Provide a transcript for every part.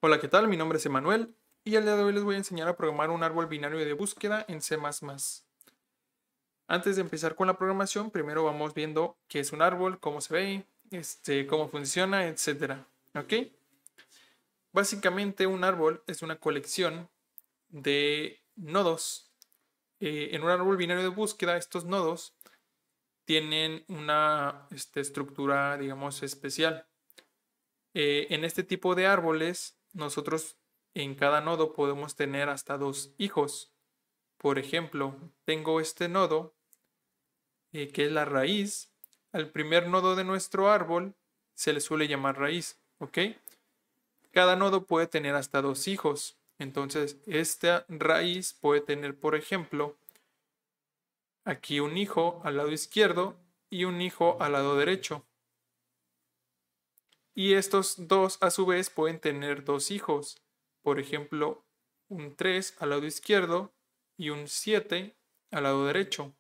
Hola, ¿qué tal? Mi nombre es Emanuel y el día de hoy les voy a enseñar a programar un árbol binario de búsqueda en C++. Antes de empezar con la programación, primero vamos viendo qué es un árbol, cómo se ve, cómo funciona, etcétera. ¿Ok? Básicamente un árbol es una colección de nodos. En un árbol binario de búsqueda, estos nodos tienen una estructura, digamos, especial. En este tipo de árboles, nosotros en cada nodo podemos tener hasta dos hijos. Por ejemplo, tengo este nodo, que es la raíz. Al primer nodo de nuestro árbol se le suele llamar raíz, ¿ok? Cada nodo puede tener hasta dos hijos. Entonces, esta raíz puede tener, por ejemplo, aquí un hijo al lado izquierdo y un hijo al lado derecho. Y estos dos a su vez pueden tener dos hijos. Por ejemplo, un 3 al lado izquierdo y un 7 al lado derecho.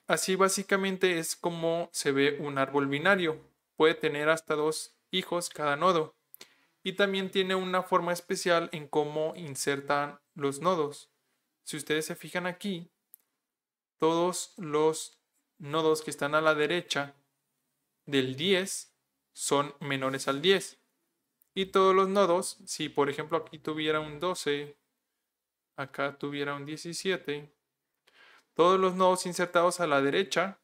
Así básicamente es como se ve un árbol binario. Puede tener hasta dos hijos cada nodo. Y también tiene una forma especial en cómo insertan los nodos. Si ustedes se fijan aquí, todos los nodos que están a la derecha del 10 son menores al 10. Y todos los nodos, si por ejemplo aquí tuviera un 12, acá tuviera un 17, todos los nodos insertados a la derecha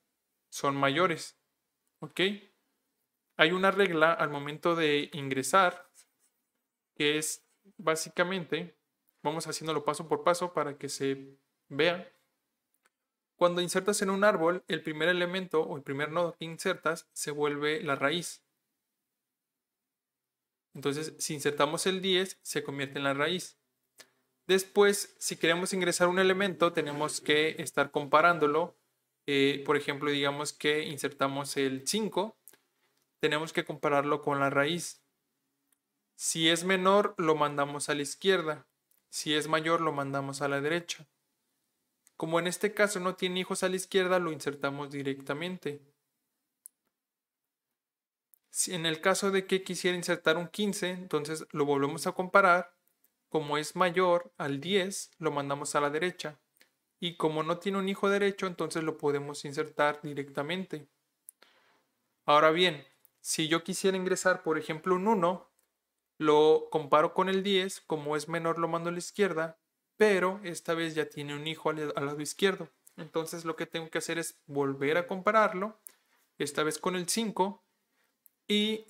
son mayores. ¿Ok? Hay una regla al momento de ingresar que es básicamente, vamos haciéndolo paso por paso para que se vea. Cuando insertas en un árbol, el primer elemento o el primer nodo que insertas se vuelve la raíz. Entonces, si insertamos el 10, se convierte en la raíz. Después, si queremos ingresar un elemento, tenemos que estar comparándolo. Por ejemplo, digamos que insertamos el 5, tenemos que compararlo con la raíz. Si es menor, lo mandamos a la izquierda. Si es mayor, lo mandamos a la derecha. Como en este caso no tiene hijos a la izquierda, lo insertamos directamente. Si en el caso de que quisiera insertar un 15, entonces lo volvemos a comparar. Como es mayor al 10, lo mandamos a la derecha. Y como no tiene un hijo derecho, entonces lo podemos insertar directamente. Ahora bien, si yo quisiera ingresar, por ejemplo, un 1, lo comparo con el 10, como es menor lo mando a la izquierda, pero esta vez ya tiene un hijo al lado izquierdo. Entonces lo que tengo que hacer es volver a compararlo, esta vez con el 5, y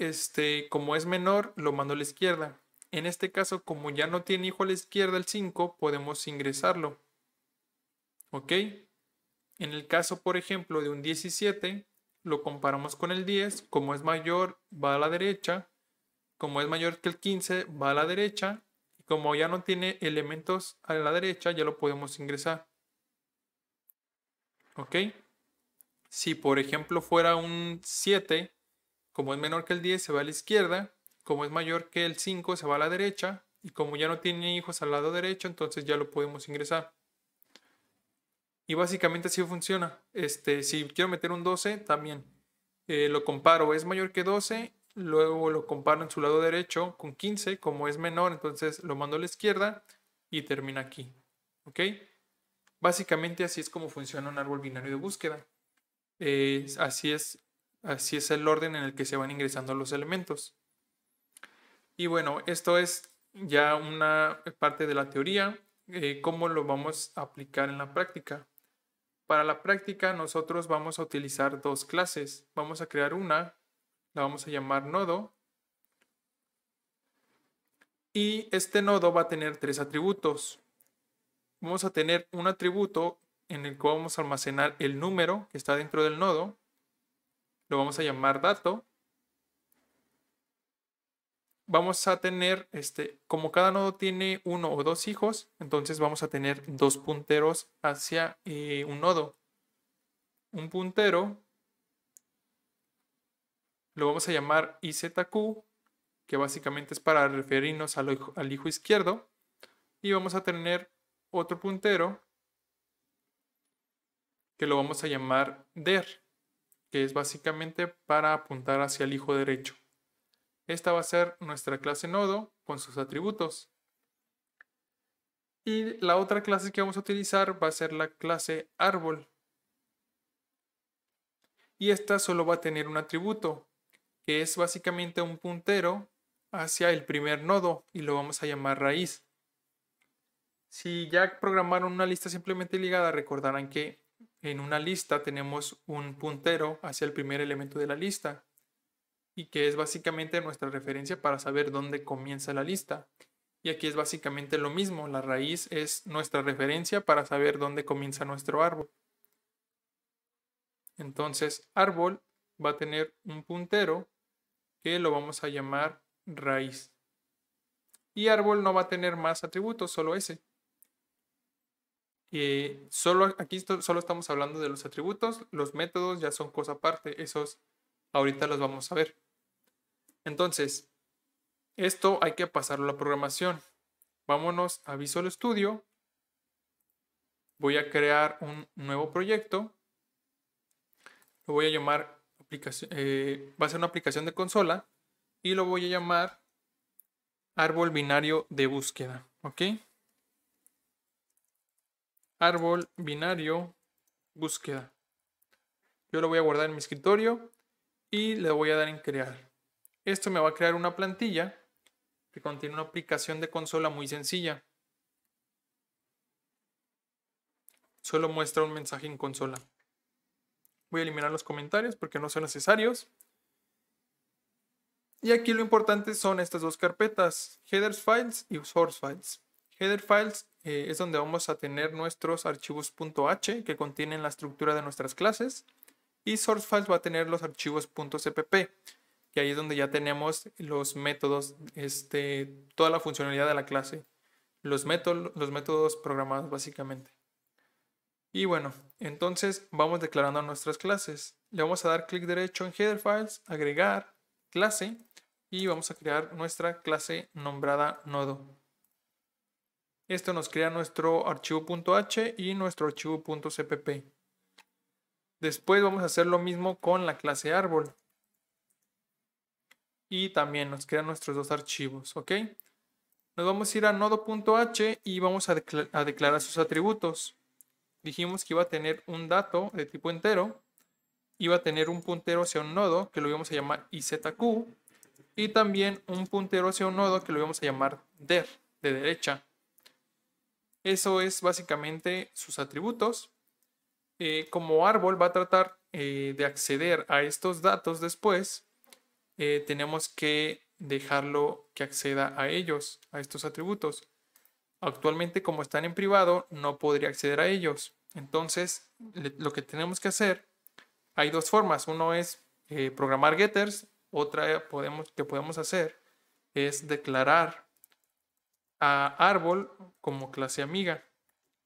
como es menor, lo mando a la izquierda. En este caso, como ya no tiene hijo a la izquierda el 5, podemos ingresarlo. ¿Ok? En el caso, por ejemplo, de un 17, lo comparamos con el 10, como es mayor, va a la derecha, como es mayor que el 15, va a la derecha, y como ya no tiene elementos a la derecha, ya lo podemos ingresar. ¿Ok? Si por ejemplo fuera un 7, como es menor que el 10, se va a la izquierda, como es mayor que el 5, se va a la derecha, y como ya no tiene hijos al lado derecho, entonces ya lo podemos ingresar. Y básicamente así funciona. Si quiero meter un 12, también lo comparo, es mayor que 12, luego lo comparo en su lado derecho con 15, como es menor, entonces lo mando a la izquierda y termina aquí. ¿Ok? Básicamente así es como funciona un árbol binario de búsqueda. Así así es el orden en el que se van ingresando los elementos. Y bueno, esto es ya una parte de la teoría. ¿Cómo lo vamos a aplicar en la práctica? Para la práctica nosotros vamos a utilizar dos clases. Vamos a crear una, la vamos a llamar nodo. Y este nodo va a tener tres atributos. Vamos a tener un atributo en el que vamos a almacenar el número que está dentro del nodo. Lo vamos a llamar dato. Vamos a tener, como cada nodo tiene uno o dos hijos, entonces vamos a tener dos punteros hacia un nodo. Un puntero lo vamos a llamar IZQ, que básicamente es para referirnos al hijo izquierdo. Y vamos a tener otro puntero que lo vamos a llamar DER, que es básicamente para apuntar hacia el hijo derecho. Esta va a ser nuestra clase nodo con sus atributos. Y la otra clase que vamos a utilizar va a ser la clase árbol. Y esta solo va a tener un atributo, que es básicamente un puntero hacia el primer nodo y lo vamos a llamar raíz. Si ya programaron una lista simplemente ligada, recordarán que en una lista tenemos un puntero hacia el primer elemento de la lista y que es básicamente nuestra referencia para saber dónde comienza la lista. Y aquí es básicamente lo mismo, la raíz es nuestra referencia para saber dónde comienza nuestro árbol. Entonces, árbol va a tener un puntero que lo vamos a llamar raíz. Y árbol no va a tener más atributos, solo ese. Aquí solo estamos hablando de los atributos, los métodos ya son cosa aparte, esos ahorita los vamos a ver. Entonces, esto hay que pasarlo a la programación. Vámonos a Visual Studio. Voy a crear un nuevo proyecto. Lo voy a llamar aplicación, va a ser una aplicación de consola y lo voy a llamar árbol binario de búsqueda. ¿Ok? Árbol binario búsqueda. Yo lo voy a guardar en mi escritorio y le voy a dar en crear. Esto me va a crear una plantilla que contiene una aplicación de consola muy sencilla. Solo muestra un mensaje en consola. Voy a eliminar los comentarios porque no son necesarios. Y aquí lo importante son estas dos carpetas, headers files y source files. Header files es donde vamos a tener nuestros archivos .h que contienen la estructura de nuestras clases. Y source files va a tener los archivos .cpp, que ahí es donde ya tenemos los métodos, toda la funcionalidad de la clase. Los métodos programados básicamente. Y bueno, entonces vamos declarando nuestras clases. Le vamos a dar clic derecho en Header Files, agregar clase y vamos a crear nuestra clase nombrada nodo. Esto nos crea nuestro archivo .h y nuestro archivo .cpp. Después vamos a hacer lo mismo con la clase árbol. Y también nos crea nuestros dos archivos, ¿ok? Nos vamos a ir a nodo.h y vamos a declarar sus atributos. Dijimos que iba a tener un dato de tipo entero, iba a tener un puntero hacia un nodo que lo íbamos a llamar izq y también un puntero hacia un nodo que lo íbamos a llamar der, de derecha. Eso es básicamente sus atributos. Como árbol va a tratar de acceder a estos datos después, tenemos que dejarlo que acceda a ellos, a estos atributos. Actualmente, como están en privado, no podría acceder a ellos. Entonces, lo que tenemos que hacer, hay dos formas. Uno es programar getters, otra que podemos hacer es declarar a árbol como clase amiga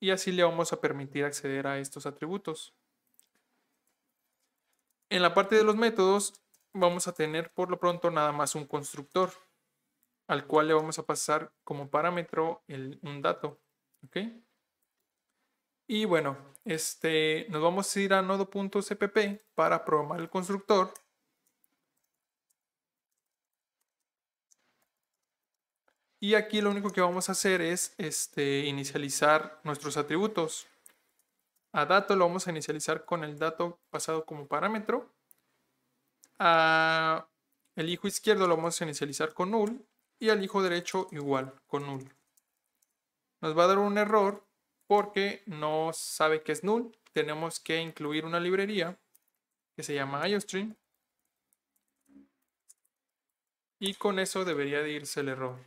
y así le vamos a permitir acceder a estos atributos. En la parte de los métodos vamos a tener por lo pronto nada más un constructor al cual le vamos a pasar como parámetro un dato. ¿Ok? Y bueno, nos vamos a ir a nodo.cpp para programar el constructor. Y aquí lo único que vamos a hacer es inicializar nuestros atributos. A dato lo vamos a inicializar con el dato pasado como parámetro. A el hijo izquierdo lo vamos a inicializar con null. Y al hijo derecho igual, con null. Nos va a dar un error porque no sabe que es null. Tenemos que incluir una librería que se llama IOStream. Y con eso debería de irse el error.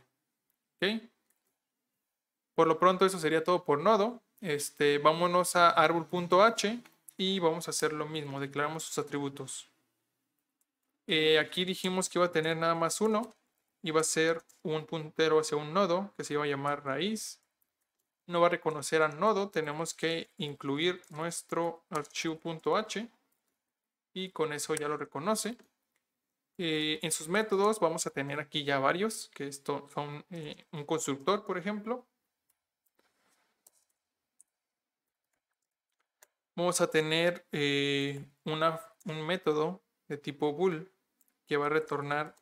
¿Ok? Por lo pronto eso sería todo por nodo. Vámonos a árbol.h y vamos a hacer lo mismo. Declaramos sus atributos. Aquí dijimos que iba a tener nada más uno. Iba a ser un puntero hacia un nodo que se iba a llamar raíz. No va a reconocer al nodo. Tenemos que incluir nuestro archivo .h y con eso ya lo reconoce. En sus métodos vamos a tener aquí ya varios, que esto son un constructor, por ejemplo. Vamos a tener un método de tipo bool que va a retornar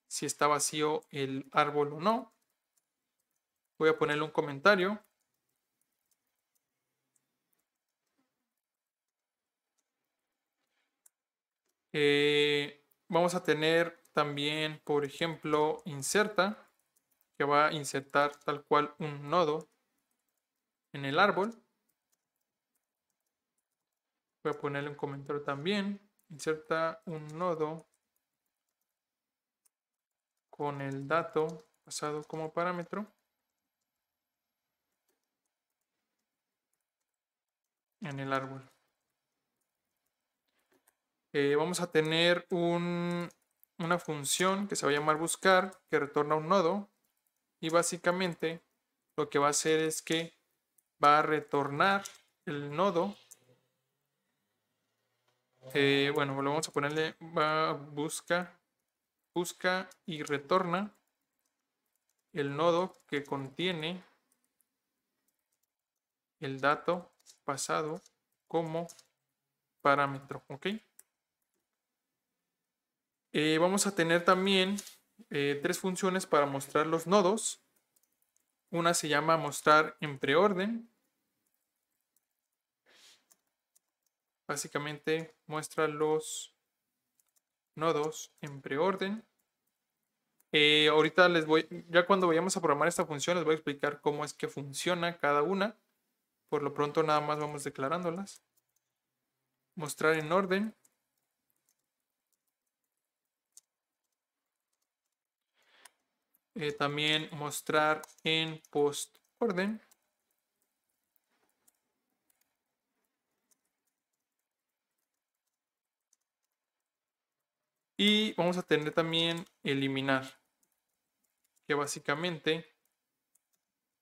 si está vacío el árbol o no. Voy a ponerle un comentario. Vamos a tener también, por ejemplo, inserta, que va a insertar tal cual un nodo en el árbol. Voy a ponerle un comentario también. Inserta un nodo con el dato pasado como parámetro en el árbol. Vamos a tener una función que se va a llamar buscar, que retorna un nodo, y básicamente lo que va a hacer es que va a retornar el nodo. Bueno, lo vamos a ponerle busca y retorna el nodo que contiene el dato pasado como parámetro, ¿ok? Vamos a tener también 3 funciones para mostrar los nodos. Una se llama mostrar en preorden. Básicamente muestra los nodos en preorden. Ahorita ya cuando vayamos a programar esta función, les voy a explicar cómo es que funciona cada una. Por lo pronto nada más vamos declarándolas. Mostrar en orden. También mostrar en postorden. Y vamos a tener también eliminar, que básicamente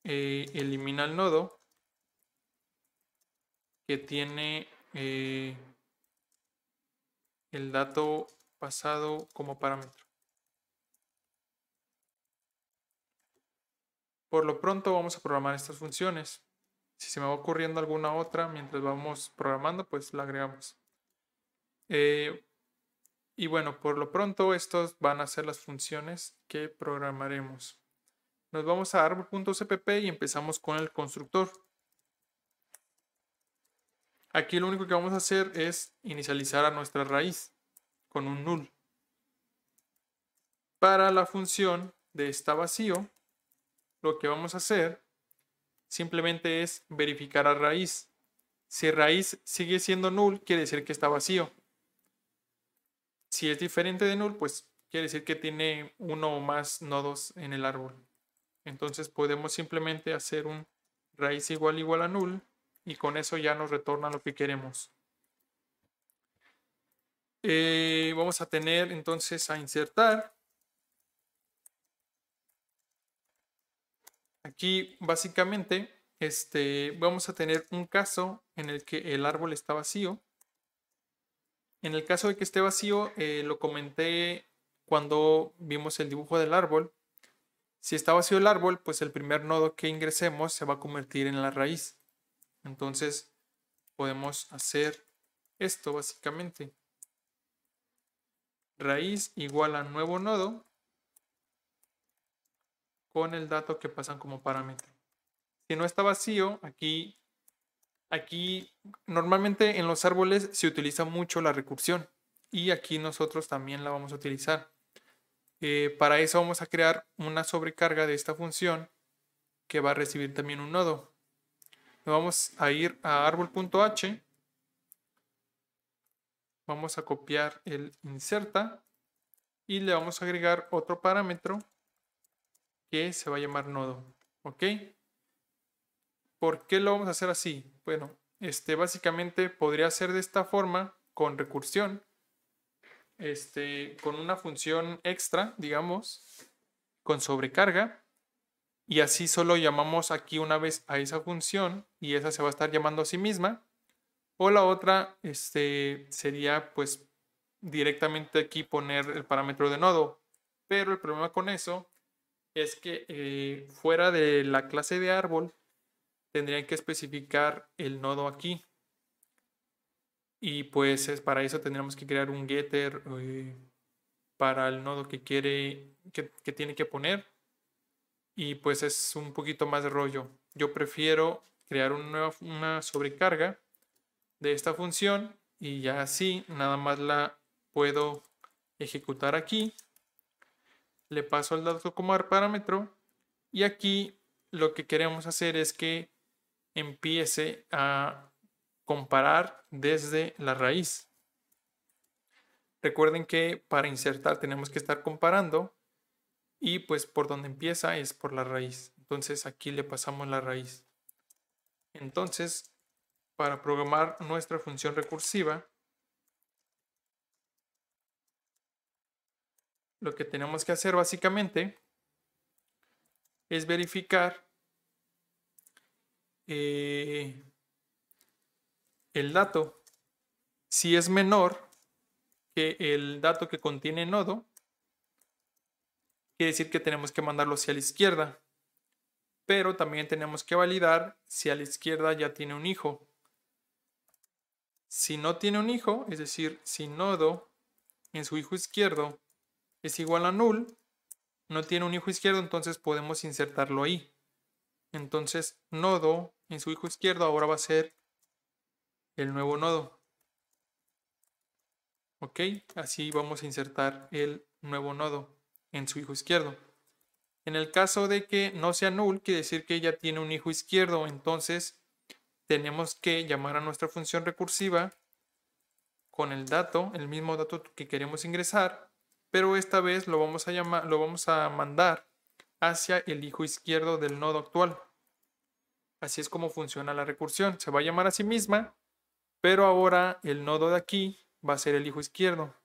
elimina el nodo que tiene el dato pasado como parámetro. Por lo pronto vamos a programar estas funciones. Si se me va ocurriendo alguna otra mientras vamos programando, pues la agregamos. Y bueno, por lo pronto estos van a ser las funciones que programaremos. Nos vamos a árbol.cpp y empezamos con el constructor. Aquí lo único que vamos a hacer es inicializar a nuestra raíz con un null. Para la función de está vacío, lo que vamos a hacer simplemente es verificar a raíz. Si raíz sigue siendo null, quiere decir que está vacío. Si es diferente de null, pues quiere decir que tiene uno o más nodos en el árbol. Entonces podemos simplemente hacer un raíz igual a null y con eso ya nos retorna lo que queremos. Vamos a tener entonces a insertar. Aquí básicamente vamos a tener un caso en el que el árbol está vacío. En el caso de que esté vacío, lo comenté cuando vimos el dibujo del árbol. Si está vacío el árbol, pues el primer nodo que ingresemos se va a convertir en la raíz. Entonces podemos hacer esto básicamente. Raíz igual a nuevo nodo con el dato que pasan como parámetro. Si no está vacío, aquí normalmente en los árboles se utiliza mucho la recursión y aquí nosotros también la vamos a utilizar. Para eso vamos a crear una sobrecarga de esta función que va a recibir también un nodo. Nos vamos a ir a árbol.h, vamos a copiar el inserta y le vamos a agregar otro parámetro que se va a llamar nodo. ¿Ok? ¿Por qué lo vamos a hacer así? Bueno, básicamente podría ser de esta forma con recursión, con una función extra, digamos, con sobrecarga, y así solo llamamos aquí una vez a esa función y esa se va a estar llamando a sí misma. O la otra sería pues directamente aquí poner el parámetro de nodo. Pero el problema con eso es que fuera de la clase de árbol tendrían que especificar el nodo aquí. Y pues para eso tendríamos que crear un getter para el nodo que que tiene que poner. Y pues es un poquito más de rollo. Yo prefiero crear una sobrecarga de esta función y ya así nada más la puedo ejecutar aquí. Le paso el dato como parámetro y aquí lo que queremos hacer es que empiece a comparar desde la raíz. Recuerden que para insertar tenemos que estar comparando y pues por donde empieza es por la raíz. Entonces aquí le pasamos la raíz. Entonces, para programar nuestra función recursiva, lo que tenemos que hacer básicamente es verificar el dato. Si es menor que el dato que contiene nodo, quiere decir que tenemos que mandarlo hacia la izquierda. Pero también tenemos que validar si a la izquierda ya tiene un hijo. Si no tiene un hijo, es decir, si nodo en su hijo izquierdo es igual a null, no tiene un hijo izquierdo, entonces podemos insertarlo ahí. Entonces, nodo en su hijo izquierdo ahora va a ser el nuevo nodo. ¿Ok? Así vamos a insertar el nuevo nodo en su hijo izquierdo. En el caso de que no sea null, quiere decir que ya tiene un hijo izquierdo, entonces tenemos que llamar a nuestra función recursiva con el dato, el mismo dato que queremos ingresar, pero esta vez lo vamos a mandar hacia el hijo izquierdo del nodo actual. Así es como funciona la recursión. Se va a llamar a sí misma, pero ahora el nodo de aquí va a ser el hijo izquierdo.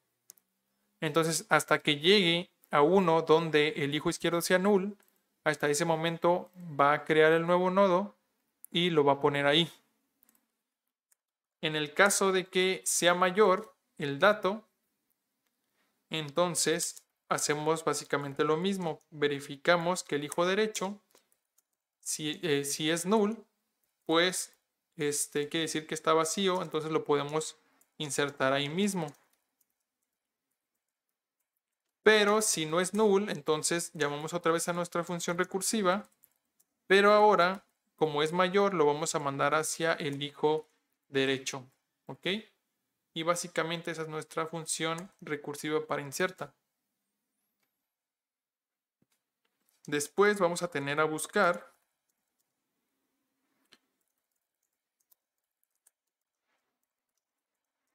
Entonces, hasta que llegue a uno donde el hijo izquierdo sea null, hasta ese momento va a crear el nuevo nodo y lo va a poner ahí. En el caso de que sea mayor el dato, entonces hacemos básicamente lo mismo. Verificamos que el hijo derecho, si es null, pues quiere decir que está vacío, entonces lo podemos insertar ahí mismo. Pero si no es null, entonces llamamos otra vez a nuestra función recursiva, pero ahora, como es mayor, lo vamos a mandar hacia el hijo derecho. ¿Ok? Y básicamente esa es nuestra función recursiva para inserta. Después vamos a tener a buscar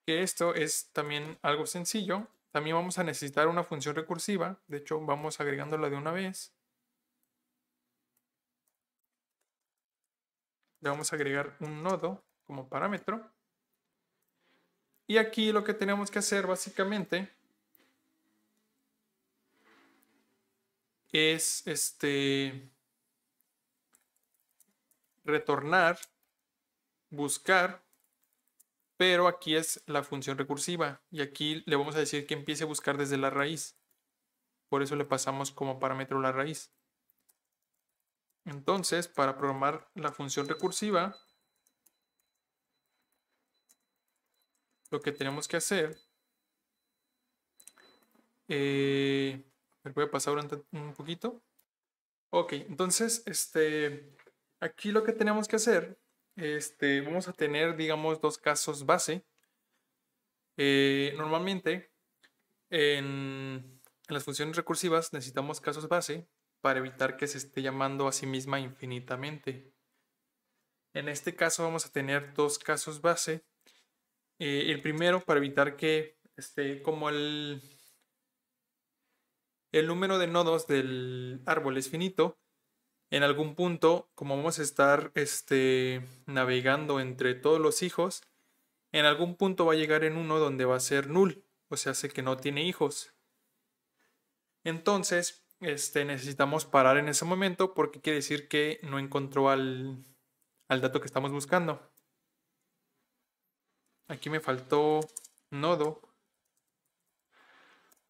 que esto es también algo sencillo. También vamos a necesitar una función recursiva. De hecho, vamos agregándola de una vez. Le vamos a agregar un nodo como parámetro. Y aquí lo que tenemos que hacer básicamente es retornar, buscar, pero aquí es la función recursiva y aquí le vamos a decir que empiece a buscar desde la raíz. Por eso le pasamos como parámetro la raíz. Entonces, para programar la función recursiva, lo que tenemos que hacer, me voy a pasar un poquito. Ok, entonces, aquí lo que tenemos que hacer, vamos a tener, digamos, dos casos base. Normalmente, en las funciones recursivas necesitamos casos base para evitar que se esté llamando a sí misma infinitamente. En este caso vamos a tener dos casos base. El primero para evitar que, como el número de nodos del árbol es finito, en algún punto, como vamos a estar navegando entre todos los hijos, en algún punto va a llegar en uno donde va a ser null, o sea, hace que no tiene hijos. Entonces, necesitamos parar en ese momento porque quiere decir que no encontró al dato que estamos buscando. Aquí me faltó nodo.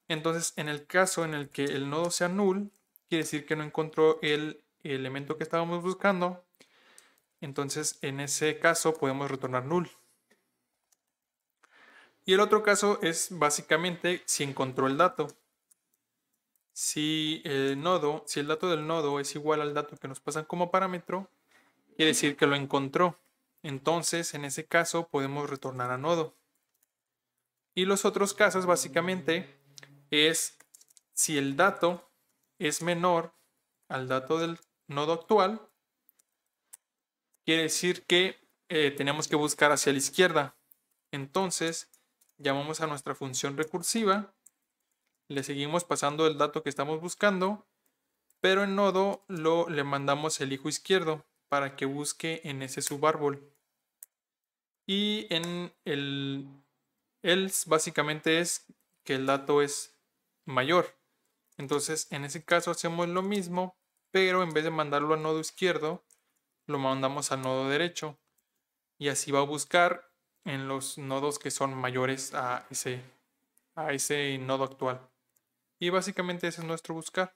Entonces, en el caso en el que el nodo sea null, quiere decir que no encontró el elemento que estábamos buscando. Entonces, en ese caso podemos retornar null. Y el otro caso es básicamente si encontró el dato. Si el dato del nodo es igual al dato que nos pasan como parámetro, quiere decir que lo encontró. Entonces, en ese caso, podemos retornar a nodo. Y los otros casos, básicamente, es si el dato es menor al dato del nodo actual, quiere decir que tenemos que buscar hacia la izquierda. Entonces, llamamos a nuestra función recursiva, le seguimos pasando el dato que estamos buscando, pero en nodo le mandamos el hijo izquierdo para que busque en ese subárbol. Y en el else básicamente es que el dato es mayor. Entonces en ese caso hacemos lo mismo, pero en vez de mandarlo al nodo izquierdo, lo mandamos al nodo derecho. Y así va a buscar en los nodos que son mayores a ese nodo actual. Y básicamente ese es nuestro buscar.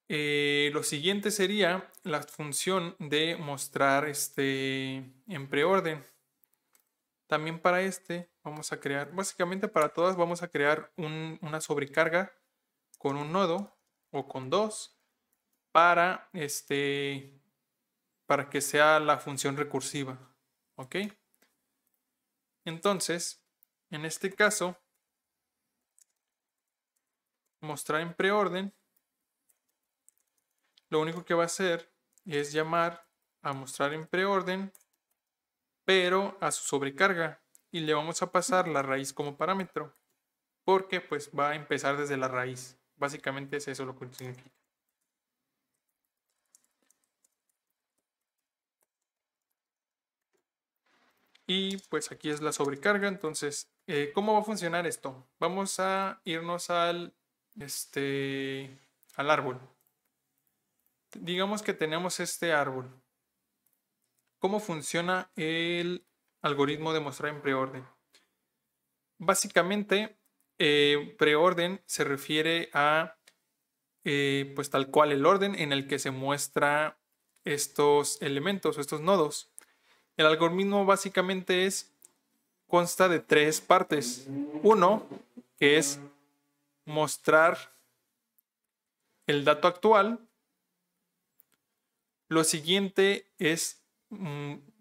Lo siguiente sería la función de mostrar en preorden. También para vamos a crear, básicamente para todas vamos a crear una sobrecarga con un nodo o con dos para para que sea la función recursiva. ¿Ok? Entonces, en este caso, mostrar en preorden, lo único que va a hacer es llamar a mostrar en preorden, pero a su sobrecarga, y le vamos a pasar la raíz como parámetro, porque pues va a empezar desde la raíz. Básicamente es eso lo que significa. Y pues aquí es la sobrecarga. Entonces, ¿cómo va a funcionar esto? Vamos a irnos al árbol. Digamos que tenemos este árbol. ¿Cómo funciona el algoritmo de mostrar en preorden? Básicamente, preorden se refiere a pues tal cual el orden en el que se muestra estos elementos o estos nodos. El algoritmo básicamente consta de tres partes. Uno, que es mostrar el dato actual. Lo siguiente es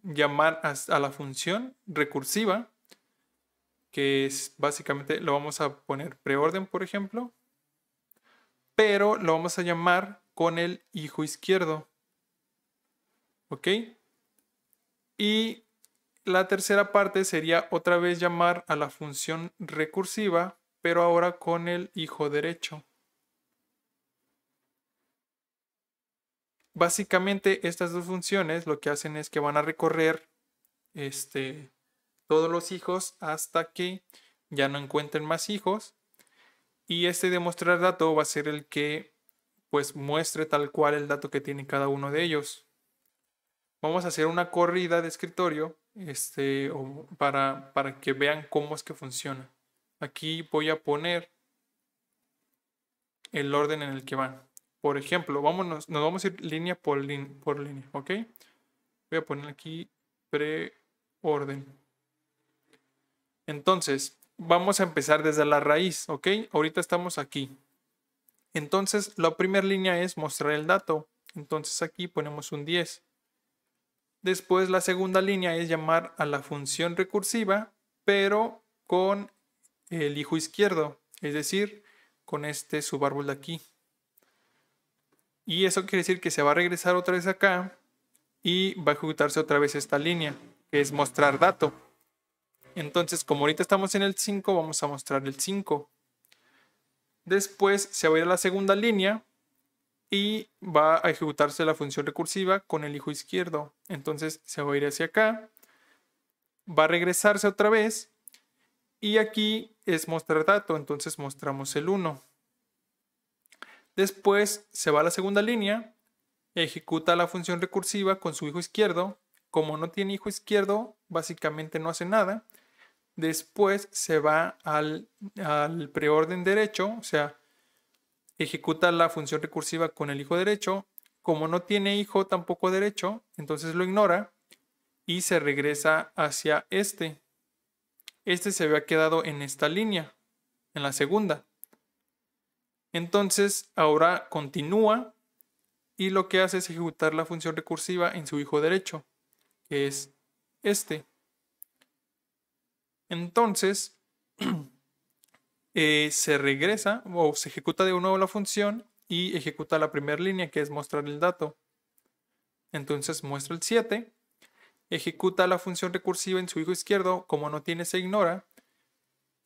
llamar a la función recursiva, que es básicamente, lo vamos a poner preorden, por ejemplo, pero lo vamos a llamar con el hijo izquierdo. ¿Ok? Y la tercera parte sería otra vez llamar a la función recursiva, pero ahora con el hijo derecho. Básicamente estas dos funciones lo que hacen es que van a recorrer todos los hijos hasta que ya no encuentren más hijos, y demostrar dato va a ser el que pues muestre tal cual el dato que tiene cada uno de ellos. Vamos a hacer una corrida de escritorio para que vean cómo es que funciona. Aquí voy a poner el orden en el que van. Por ejemplo, nos vamos a ir línea por línea, ¿ok? Voy a poner aquí preorden. Entonces, vamos a empezar desde la raíz, ¿ok? Ahorita estamos aquí. Entonces, la primera línea es mostrar el dato. Entonces aquí ponemos un 10. Después la segunda línea es llamar a la función recursiva, pero con el hijo izquierdo, es decir, con este subárbol de aquí. Y eso quiere decir que se va a regresar otra vez acá y va a ejecutarse otra vez esta línea, que es mostrar dato. Entonces, como ahorita estamos en el 5, vamos a mostrar el 5. Después se va a ir a la segunda línea y va a ejecutarse la función recursiva con el hijo izquierdo. Entonces se va a ir hacia acá, va a regresarse otra vez y aquí es mostrar dato, entonces mostramos el 1. Después se va a la segunda línea, ejecuta la función recursiva con su hijo izquierdo. Como no tiene hijo izquierdo, básicamente no hace nada. Después se va al preorden derecho, o sea, ejecuta la función recursiva con el hijo derecho. Como no tiene hijo tampoco derecho, entonces lo ignora y se regresa hacia este. Este se había quedado en esta línea. en la segunda. Entonces ahora continúa y lo que hace es ejecutar la función recursiva en su hijo derecho, que es este. Entonces se regresa o se ejecuta de nuevo la función y ejecuta la primera línea, que es mostrar el dato. Entonces muestra el 7, ejecuta la función recursiva en su hijo izquierdo, como no tiene se ignora.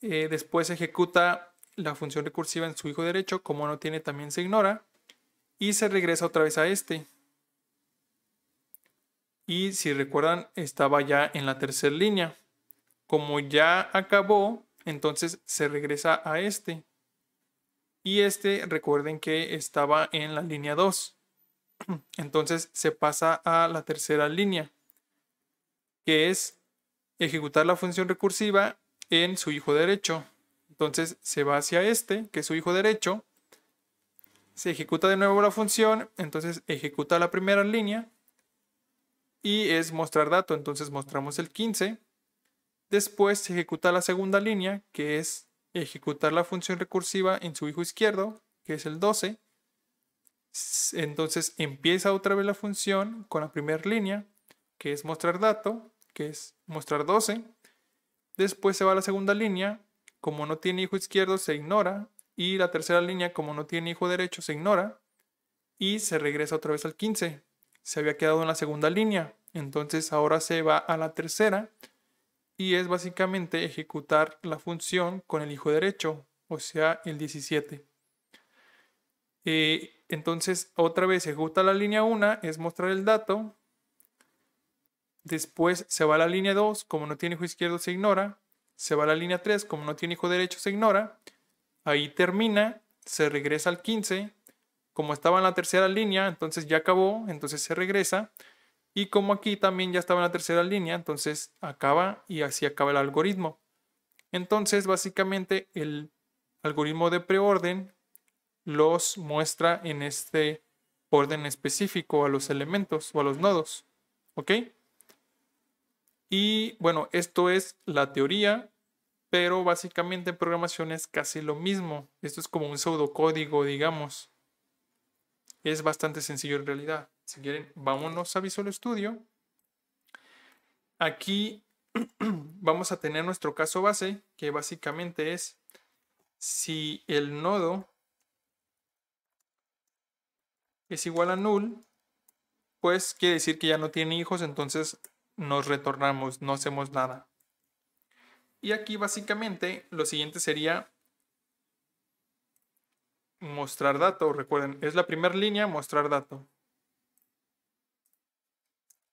Después ejecuta la función recursiva en su hijo derecho, como no tiene también se ignora. Y se regresa otra vez a este. Y si recuerdan, estaba ya en la tercera línea. Como ya acabó, entonces se regresa a este. Y este, recuerden que estaba en la línea 2. Entonces se pasa a la tercera línea, que es ejecutar la función recursiva en su hijo derecho. Entonces se va hacia este, que es su hijo derecho. Se ejecuta de nuevo la función, entonces ejecuta la primera línea y es mostrar dato, entonces mostramos el 15. Después se ejecuta la segunda línea, que es ejecutar la función recursiva en su hijo izquierdo, que es el 12. Entonces empieza otra vez la función con la primera línea, que es mostrar dato, que es mostrar 12. Después se va a la segunda línea, como no tiene hijo izquierdo se ignora, y la tercera línea, como no tiene hijo derecho, se ignora, y se regresa otra vez al 15. Se había quedado en la segunda línea, entonces ahora se va a la tercera, y es básicamente ejecutar la función con el hijo derecho, o sea, el 17. Entonces otra vez ejecuta la línea 1, es mostrar el dato. Después se va a la línea 2, como no tiene hijo izquierdo se ignora. Se va a la línea 3, como no tiene hijo derecho se ignora. Ahí termina, se regresa al 15. Como estaba en la tercera línea, entonces ya acabó, entonces se regresa. Y como aquí también ya estaba en la tercera línea, entonces acaba y así acaba el algoritmo. Entonces básicamente el algoritmo de preorden los muestra en este orden específico a los elementos o a los nodos. ¿Ok? Y bueno, esto es la teoría, pero básicamente en programación es casi lo mismo. Esto es como un pseudocódigo, digamos. Es bastante sencillo en realidad. Si quieren, vámonos a Visual Studio. Aquí vamos a tener nuestro caso base, que básicamente es si el nodo es igual a null, pues quiere decir que ya no tiene hijos, entonces nos retornamos, no hacemos nada. Y aquí básicamente lo siguiente sería mostrar dato. Recuerden, es la primera línea, mostrar dato.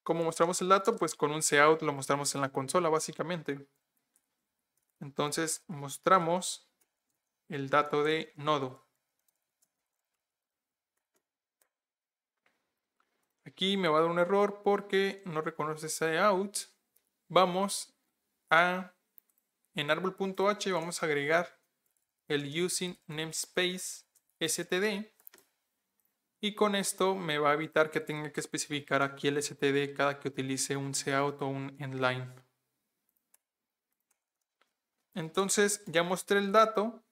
¿Cómo mostramos el dato? Pues con un cout lo mostramos en la consola básicamente. Entonces mostramos el dato de nodo. Aquí me va a dar un error porque no reconoce cout. Vamos a, en árbol.h vamos a agregar el using namespace std. Y con esto me va a evitar que tenga que especificar aquí el std cada que utilice un cout o un endline. Entonces ya mostré el dato.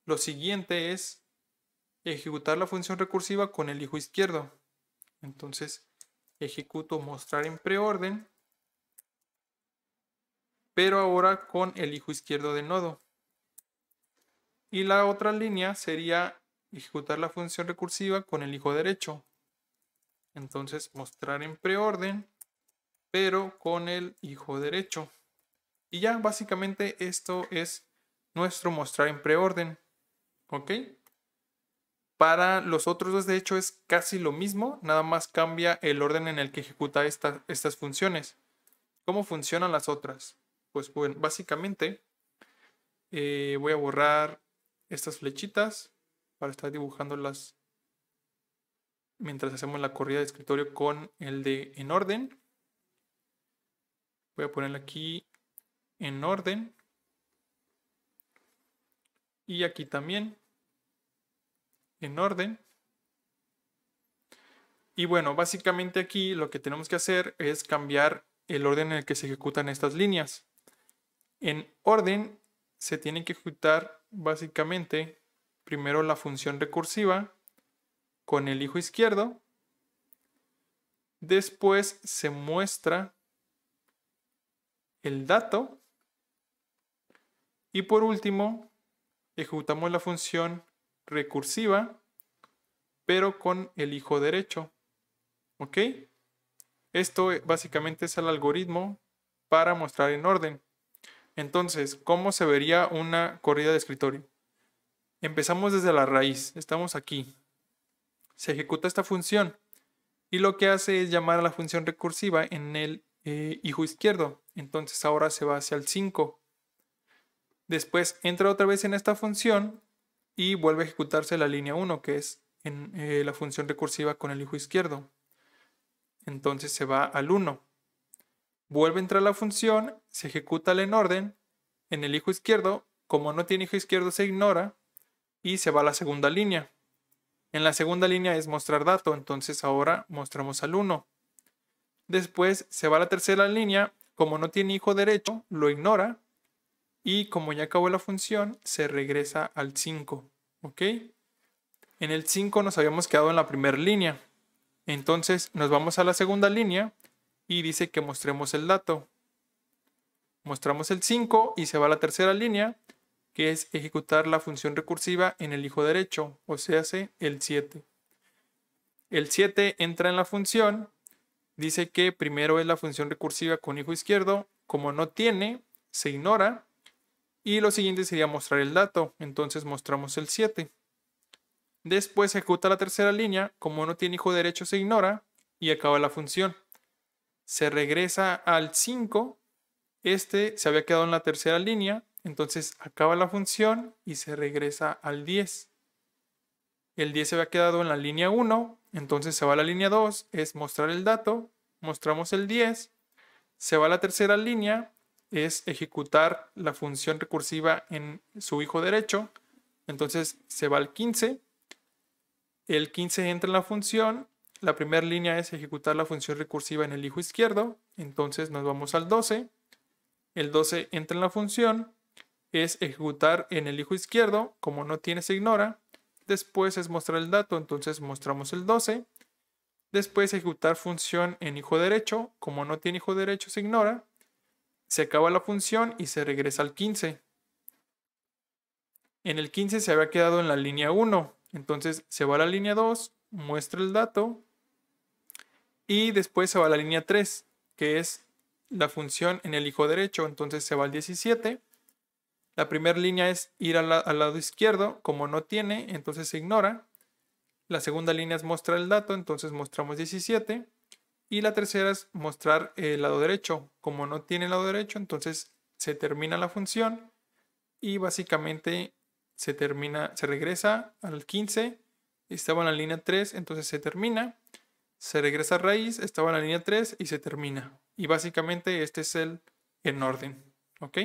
Lo siguiente es ejecutar la función recursiva con el hijo izquierdo. Entonces ejecuto mostrar en preorden, pero ahora con el hijo izquierdo de nodo. Y la otra línea sería ejecutar la función recursiva con el hijo derecho. Entonces mostrar en preorden, pero con el hijo derecho. Y ya básicamente esto es nuestro mostrar en preorden. ¿Ok? Para los otros dos, de hecho, es casi lo mismo, nada más cambia el orden en el que ejecuta estas funciones. ¿Cómo funcionan las otras? Pues bueno, básicamente voy a borrar estas flechitas para estar dibujándolas mientras hacemos la corrida de escritorio con el de en orden. Voy a ponerle aquí en orden. Y aquí también en orden. Y bueno, básicamente aquí lo que tenemos que hacer es cambiar el orden en el que se ejecutan estas líneas. En orden se tiene que ejecutar básicamente primero la función recursiva con el hijo izquierdo. Después se muestra el dato. Y por último, ejecutamos la función recursiva, pero con el hijo derecho. ¿Ok? Esto básicamente es el algoritmo para mostrar en orden. Entonces, ¿cómo se vería una corrida de escritorio? Empezamos desde la raíz. Estamos aquí. Se ejecuta esta función. Y lo que hace es llamar a la función recursiva en el hijo izquierdo. Entonces ahora se va hacia el 5. Después entra otra vez en esta función y vuelve a ejecutarse la línea 1, que es en la función recursiva con el hijo izquierdo. Entonces se va al 1. Vuelve a entrar la función, se ejecuta el en orden en el hijo izquierdo. Como no tiene hijo izquierdo se ignora y se va a la segunda línea. En la segunda línea es mostrar dato, entonces ahora mostramos al 1. Después se va a la tercera línea, como no tiene hijo derecho, lo ignora. Y como ya acabó la función, se regresa al 5. ¿Ok? En el 5 nos habíamos quedado en la primera línea. Entonces nos vamos a la segunda línea y dice que mostremos el dato. Mostramos el 5 y se va a la tercera línea, que es ejecutar la función recursiva en el hijo derecho, o sea, el 7. El 7 entra en la función, dice que primero es la función recursiva con hijo izquierdo, como no tiene, se ignora, y lo siguiente sería mostrar el dato, entonces mostramos el 7. Después ejecuta la tercera línea, como no tiene hijo derecho se ignora, y acaba la función. Se regresa al 5, este se había quedado en la tercera línea, entonces acaba la función y se regresa al 10. El 10 se había quedado en la línea 1, entonces se va a la línea 2, es mostrar el dato, mostramos el 10, se va a la tercera línea, es ejecutar la función recursiva en su hijo derecho, entonces se va al 15, el 15 entra en la función, la primera línea es ejecutar la función recursiva en el hijo izquierdo, entonces nos vamos al 12, el 12 entra en la función, es ejecutar en el hijo izquierdo, como no tiene se ignora, después es mostrar el dato, entonces mostramos el 12, después ejecutar función en hijo derecho, como no tiene hijo derecho se ignora, se acaba la función y se regresa al 15. En el 15 se había quedado en la línea 1, entonces se va a la línea 2, muestra el dato y después se va a la línea 3, que es la función en el hijo derecho, entonces se va al 17. La primera línea es ir al lado izquierdo, como no tiene, entonces se ignora. La segunda línea es mostrar el dato, entonces mostramos 17. Y la tercera es mostrar el lado derecho. Como no tiene el lado derecho, entonces se termina la función y básicamente se regresa al 15. Estaba en la línea 3, entonces se termina. Se regresa a raíz, estaba en la línea 3 y se termina. Y básicamente este es el en orden. ¿Ok?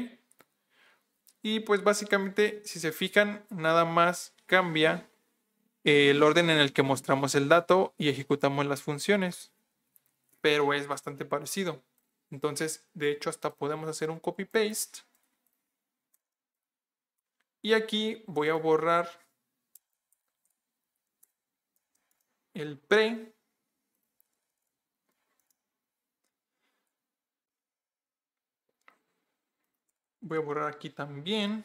Y pues básicamente, si se fijan, nada más cambia el orden en el que mostramos el dato y ejecutamos las funciones. Pero es bastante parecido. Entonces, de hecho, hasta podemos hacer un copy-paste. Y aquí voy a borrar el pre. Voy a borrar aquí también.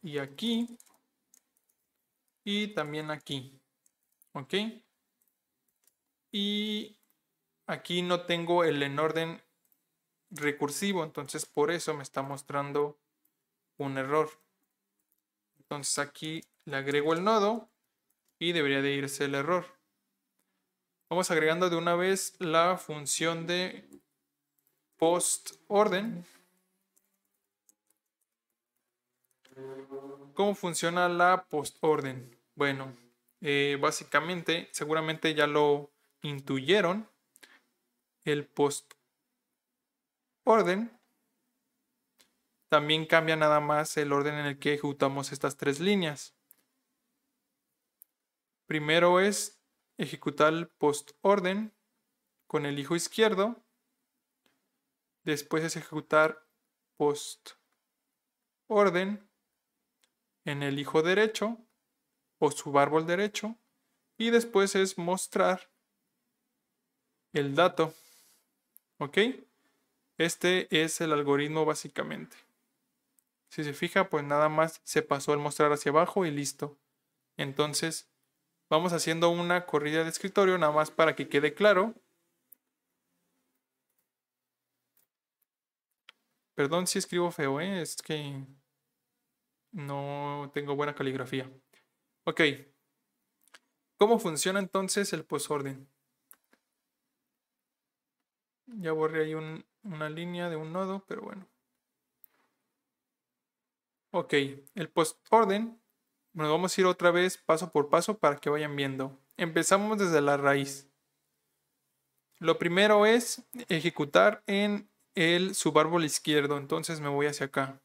Y aquí. Y también aquí. ¿Ok? Y aquí no tengo el en orden recursivo. Entonces, por eso me está mostrando un error. Entonces aquí le agrego el nodo y debería de irse el error. Vamos agregando de una vez la función de postOrden. ¿Cómo funciona la postOrden? Bueno, básicamente, seguramente ya lo intuyeron. El postOrden también cambia nada más el orden en el que ejecutamos estas tres líneas. Primero es ejecutar el postOrden con el hijo izquierdo. Después es ejecutar postOrden orden en el hijo derecho o subárbol derecho y después es mostrar el dato. ¿Ok? Este es el algoritmo básicamente. Si se fija, pues nada más se pasó el mostrar hacia abajo y listo. Entonces, vamos haciendo una corrida de escritorio nada más para que quede claro. Perdón si escribo feo, es que no tengo buena caligrafía. Ok. ¿Cómo funciona entonces el postorden? Ya borré ahí una línea de un nodo, pero bueno. Ok, el postorden, nos vamos a ir otra vez paso por paso para que vayan viendo. Empezamos desde la raíz. Lo primero es ejecutar en el subárbol izquierdo, entonces me voy hacia acá.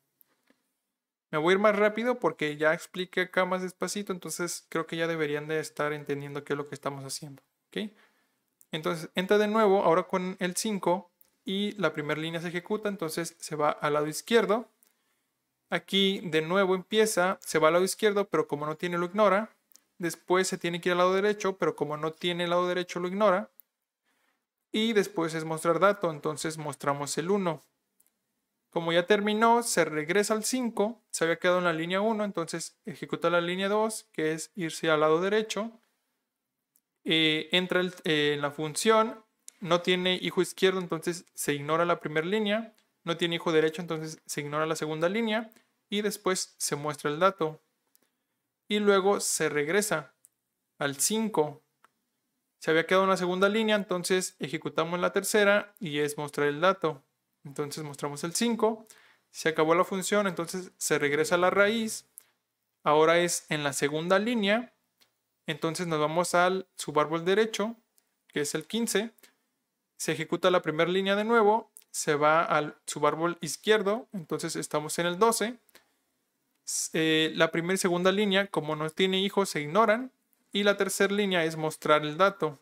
Me voy a ir más rápido porque ya expliqué acá más despacito, entonces creo que ya deberían de estar entendiendo qué es lo que estamos haciendo. ¿Ok? Entonces entra de nuevo, ahora con el 5 y la primera línea se ejecuta, entonces se va al lado izquierdo. Aquí de nuevo empieza, se va al lado izquierdo, pero como no tiene lo ignora. Después se tiene que ir al lado derecho, pero como no tiene el lado derecho lo ignora. Y después es mostrar dato, entonces mostramos el 1. Como ya terminó, se regresa al 5, se había quedado en la línea 1, entonces ejecuta la línea 2, que es irse al lado derecho. Entra en la función, no tiene hijo izquierdo, entonces se ignora la primera línea. No tiene hijo derecho, entonces se ignora la segunda línea. Y después se muestra el dato. Y luego se regresa al 5. Se había quedado en la segunda línea, entonces ejecutamos la tercera y es mostrar el dato. Entonces mostramos el 5. Se acabó la función, entonces se regresa a la raíz. Ahora es en la segunda línea. Entonces nos vamos al subárbol derecho, que es el 15. Se ejecuta la primera línea de nuevo. Se va al subárbol izquierdo, entonces estamos en el 12. La primera y segunda línea, como no tiene hijos, se ignoran. Y la tercera línea es mostrar el dato.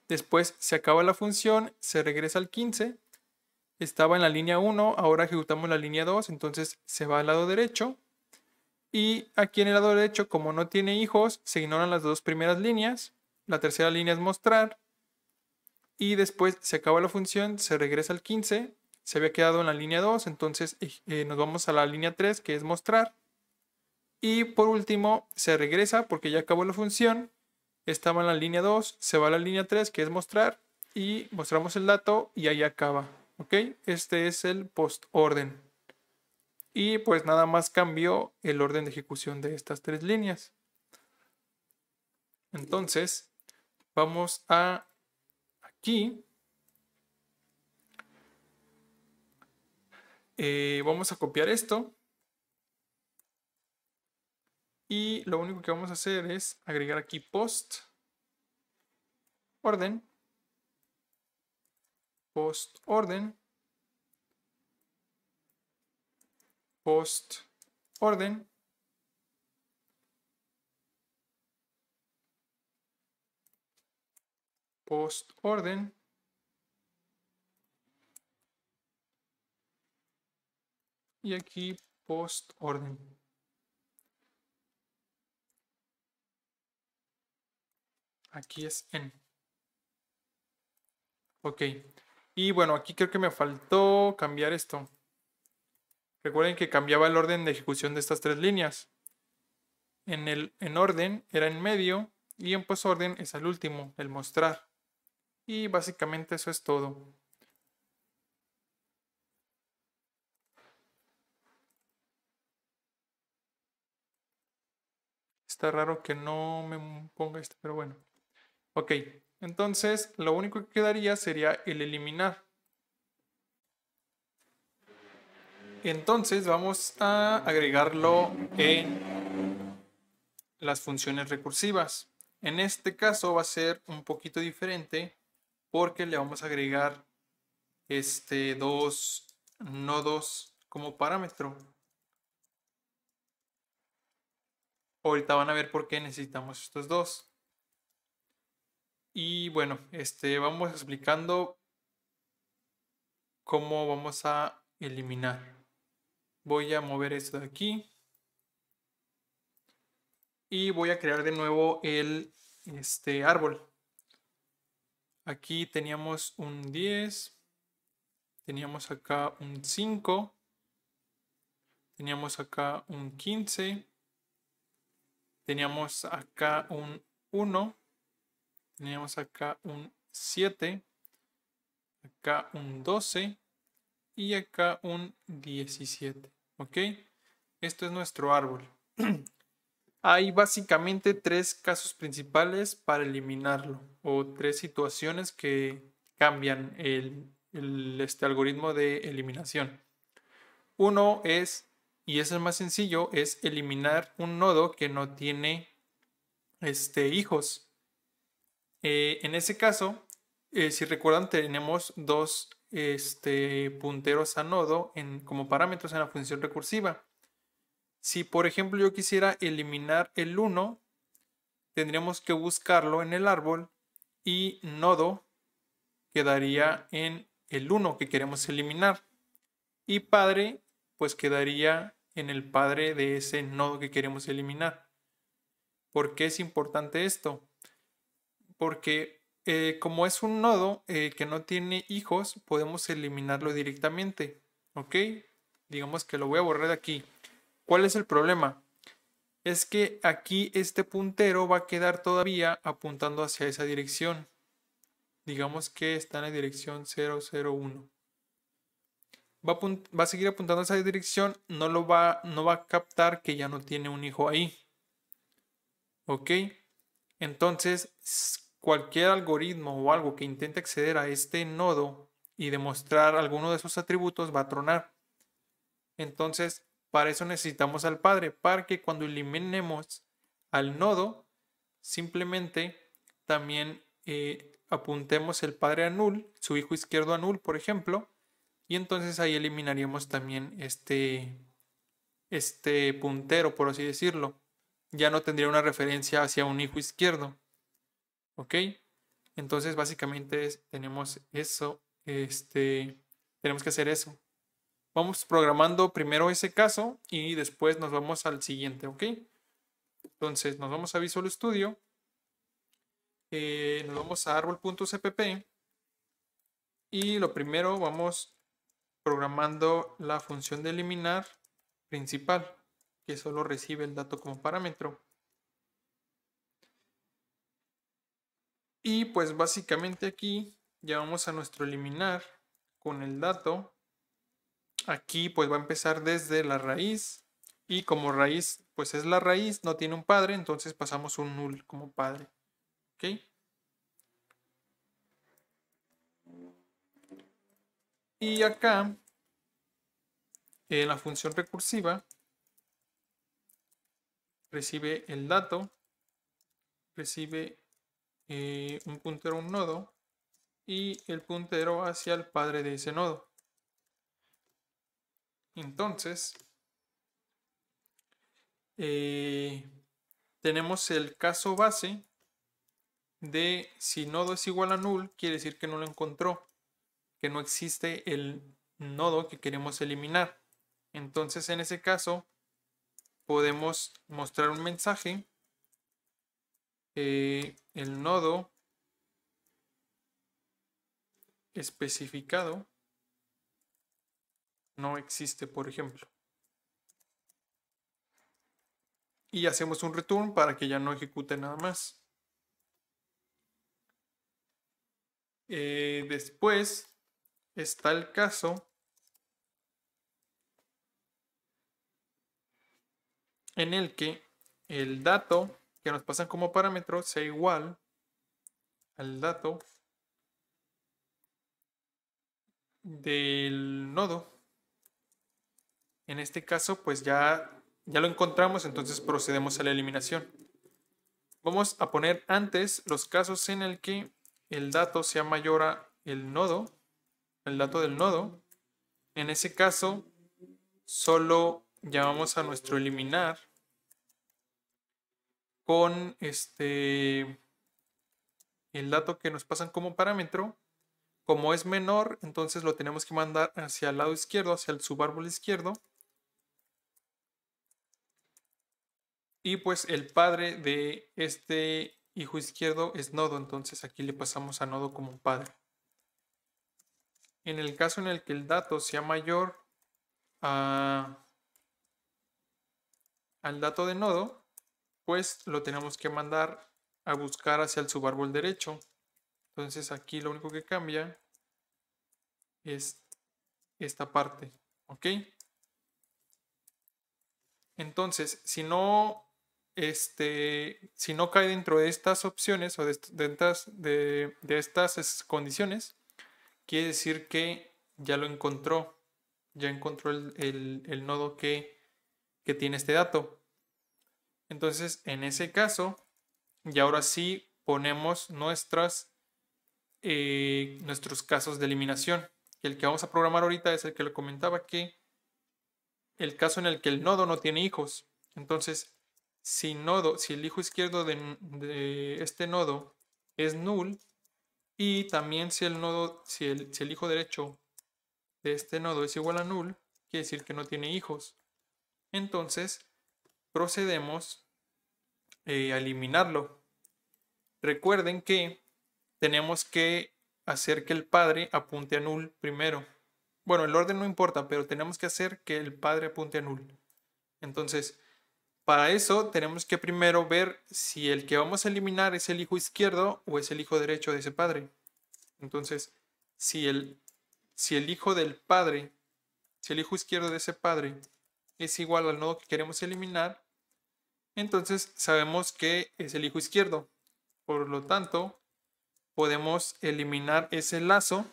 Después se acaba la función, se regresa al 15. Estaba en la línea 1, ahora ejecutamos la línea 2, entonces se va al lado derecho. Y aquí en el lado derecho, como no tiene hijos, se ignoran las dos primeras líneas. La tercera línea es mostrar. Y después se acaba la función, se regresa al 15. Se había quedado en la línea 2, entonces nos vamos a la línea 3, que es mostrar. Y por último, se regresa porque ya acabó la función. Estaba en la línea 2, se va a la línea 3, que es mostrar. Y mostramos el dato y ahí acaba. ¿Ok? Este es el post orden. Y pues nada más cambió el orden de ejecución de estas tres líneas. Entonces, vamos a aquí. Vamos a copiar esto. Y lo único que vamos a hacer es agregar aquí post orden. Post orden. Post orden. Post orden. Y aquí post orden. Aquí es en. Ok. Y bueno, aquí creo que me faltó cambiar esto. Recuerden que cambiaba el orden de ejecución de estas tres líneas. En orden era en medio y en postorden es al último, el mostrar. Y básicamente eso es todo. Está raro que no me ponga esto, pero bueno. Ok, entonces lo único que quedaría sería el eliminar. Entonces vamos a agregarlo en las funciones recursivas. En este caso va a ser un poquito diferente porque le vamos a agregar dos nodos como parámetro. Ahorita van a ver por qué necesitamos estos dos. Y bueno, vamos explicando cómo vamos a eliminar. Voy a mover esto de aquí. Y voy a crear de nuevo el árbol. Aquí teníamos un 10. Teníamos acá un 5. Teníamos acá un 15. Teníamos acá un 1. Teníamos acá un 7. Acá un 12. Y acá un 17. ¿Ok? Esto es nuestro árbol. Hay básicamente tres casos principales para eliminarlo, o tres situaciones que cambian este algoritmo de eliminación. Uno es, y es el más sencillo, es eliminar un nodo que no tiene hijos. En ese caso, si recuerdan, tenemos dos punteros a nodo como parámetros en la función recursiva. Si por ejemplo yo quisiera eliminar el 1, tendríamos que buscarlo en el árbol y nodo quedaría en el 1 que queremos eliminar. Y padre pues quedaría en el padre de ese nodo que queremos eliminar. ¿Por qué es importante esto? Porque como es un nodo que no tiene hijos, podemos eliminarlo directamente. ¿Ok? Digamos que lo voy a borrar de aquí. ¿Cuál es el problema? Es que aquí este puntero va a quedar todavía apuntando hacia esa dirección. Digamos que está en la dirección 001. Va a seguir apuntando a esa dirección, no va a captar que ya no tiene un hijo ahí. ¿Ok? Entonces, cualquier algoritmo o algo que intente acceder a este nodo y demostrar alguno de sus atributos va a tronar. Entonces, para eso necesitamos al padre, para que cuando eliminemos al nodo, simplemente también apuntemos el padre a null, su hijo izquierdo a null, por ejemplo, y entonces ahí eliminaríamos también este puntero, por así decirlo. Ya no tendría una referencia hacia un hijo izquierdo. ¿Ok? Entonces, básicamente tenemos eso, tenemos que hacer eso. Vamos programando primero ese caso y después nos vamos al siguiente, ¿ok? Entonces nos vamos a Visual Studio, nos vamos a árbol.cpp y lo primero vamos programando la función de eliminar principal, que solo recibe el dato como parámetro. Y pues básicamente aquí ya vamos a nuestro eliminar con el dato. Aquí pues va a empezar desde la raíz y como raíz pues es la raíz, no tiene un padre, entonces pasamos un null como padre. ¿Ok? Y acá en la función recursiva recibe el dato, recibe un puntero a un nodo y el puntero hacia el padre de ese nodo. Entonces tenemos el caso base de si nodo es igual a null, quiere decir que no lo encontró, que no existe el nodo que queremos eliminar. Entonces en ese caso podemos mostrar un mensaje, el nodo especificado no existe, por ejemplo. Y hacemos un return para que ya no ejecute nada más. Después está el caso en el que el dato que nos pasan como parámetro sea igual al dato del nodo. En este caso pues ya lo encontramos, entonces procedemos a la eliminación. Vamos a poner antes los casos en el que el dato sea mayor a el dato del nodo. En ese caso solo llamamos a nuestro eliminar con el dato que nos pasan como parámetro. Como es menor, entonces lo tenemos que mandar hacia el lado izquierdo, hacia el subárbol izquierdo. Y pues el padre de este hijo izquierdo es nodo, entonces aquí le pasamos a nodo como padre. En el caso en el que el dato sea mayor al dato de nodo, pues lo tenemos que mandar a buscar hacia el subárbol derecho. Entonces aquí lo único que cambia es esta parte, ¿ok? Entonces, si no cae dentro de estas opciones o de estas condiciones, quiere decir que ya lo encontró, ya encontró el nodo que tiene este dato. Entonces, en ese caso, y ahora sí ponemos nuestros casos de eliminación. El que vamos a programar ahorita es el que le comentaba, que el caso en el que el nodo no tiene hijos. Entonces, si el hijo izquierdo de este nodo es null, y también si el hijo derecho de este nodo es igual a null, quiere decir que no tiene hijos. Entonces, procedemos a eliminarlo. Recuerden que tenemos que hacer que el padre apunte a null primero. Bueno, el orden no importa, pero tenemos que hacer que el padre apunte a null. Entonces, para eso tenemos que primero ver si el que vamos a eliminar es el hijo izquierdo o es el hijo derecho de ese padre. Entonces, si el hijo del padre, si el hijo izquierdo de ese padre es igual al nodo que queremos eliminar, entonces sabemos que es el hijo izquierdo. Por lo tanto, podemos eliminar ese lazo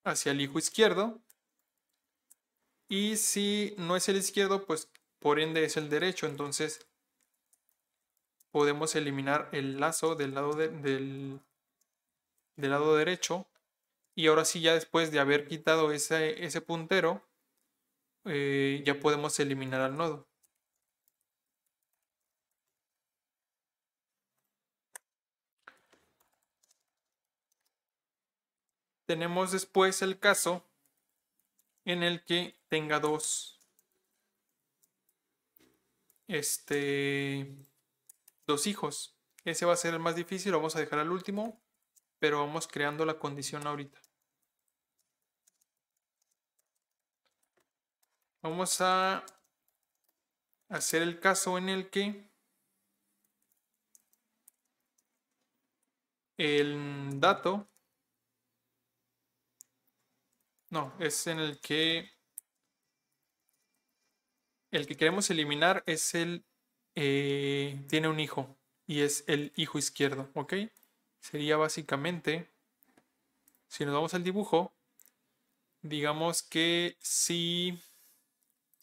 hacia el hijo izquierdo. Y si no es el izquierdo, pues por ende es el derecho. Entonces podemos eliminar el lazo del lado derecho. Y ahora sí, ya después de haber quitado ese puntero, ya podemos eliminar al nodo. Tenemos después el caso en el que tenga dos hijos. Ese va a ser el más difícil, lo vamos a dejar al último, pero vamos creando la condición ahorita. Vamos a hacer el caso en el que el dato, no, es en el que queremos eliminar es tiene un hijo y es el hijo izquierdo, ¿ok? Sería básicamente, si nos vamos al dibujo, digamos que si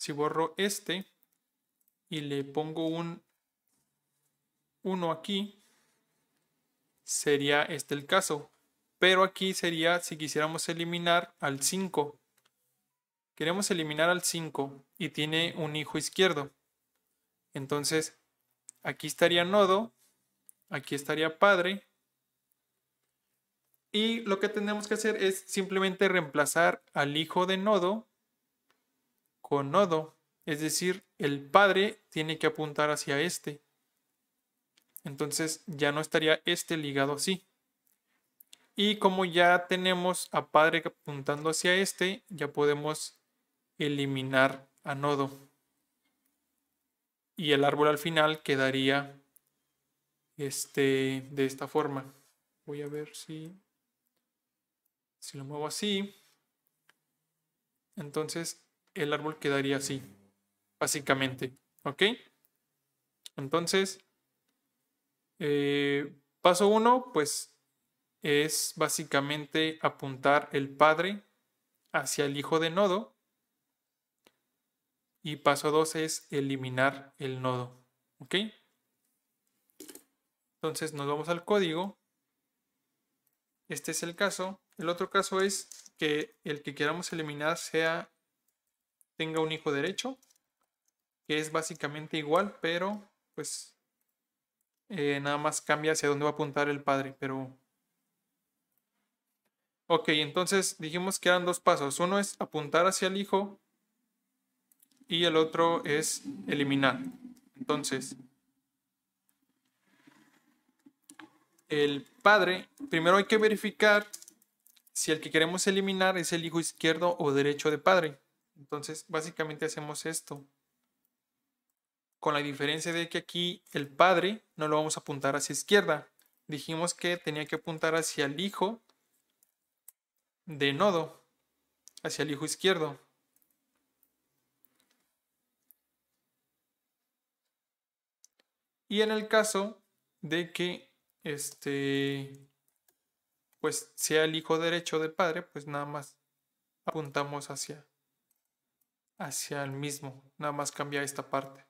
borro este y le pongo un 1 aquí, sería este el caso. Pero aquí sería si quisiéramos eliminar al 5. Queremos eliminar al 5 y tiene un hijo izquierdo. Entonces, aquí estaría nodo, aquí estaría padre. Y lo que tenemos que hacer es simplemente reemplazar al hijo de nodo con nodo. Es decir, el padre tiene que apuntar hacia este. Entonces ya no estaría este ligado así. Y como ya tenemos a padre apuntando hacia este, ya podemos eliminar a nodo. Y el árbol al final quedaría de esta forma. Voy a ver si lo muevo así. Entonces el árbol quedaría así, básicamente. ¿Ok? Entonces, paso 1, pues es básicamente apuntar el padre hacia el hijo de nodo. Y paso 2 es eliminar el nodo. ¿Ok? Entonces nos vamos al código. Este es el caso. El otro caso es que el que queramos eliminar tenga un hijo derecho, que es básicamente igual, pero pues nada más cambia hacia dónde va a apuntar el padre. Pero ok, entonces dijimos que eran dos pasos. Uno es apuntar hacia el hijo y el otro es eliminar. Entonces, el padre, primero hay que verificar si el que queremos eliminar es el hijo izquierdo o derecho de padre. Entonces, básicamente hacemos esto. Con la diferencia de que aquí el padre no lo vamos a apuntar hacia izquierda. Dijimos que tenía que apuntar hacia el hijo de nodo, hacia el hijo izquierdo. Y en el caso de que pues sea el hijo derecho del padre, pues nada más apuntamos hacia el mismo, nada más cambia esta parte.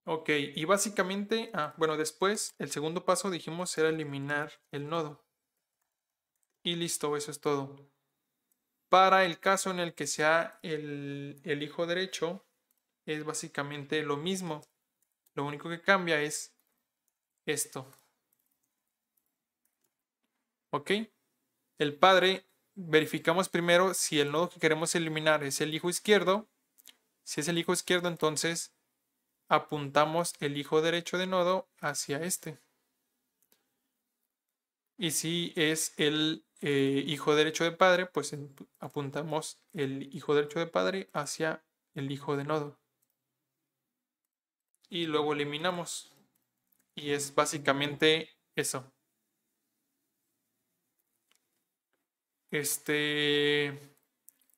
Ok, y básicamente, bueno, después el segundo paso dijimos era eliminar el nodo. Y listo, eso es todo. Para el caso en el que sea el hijo derecho, es básicamente lo mismo. Lo único que cambia es esto. ¿Ok? El padre, verificamos primero si el nodo que queremos eliminar es el hijo izquierdo. Si es el hijo izquierdo, entonces apuntamos el hijo derecho de nodo hacia este. Y si es el hijo derecho de padre, pues apuntamos el hijo derecho de padre hacia el hijo de nodo. Y luego eliminamos. Y es básicamente eso.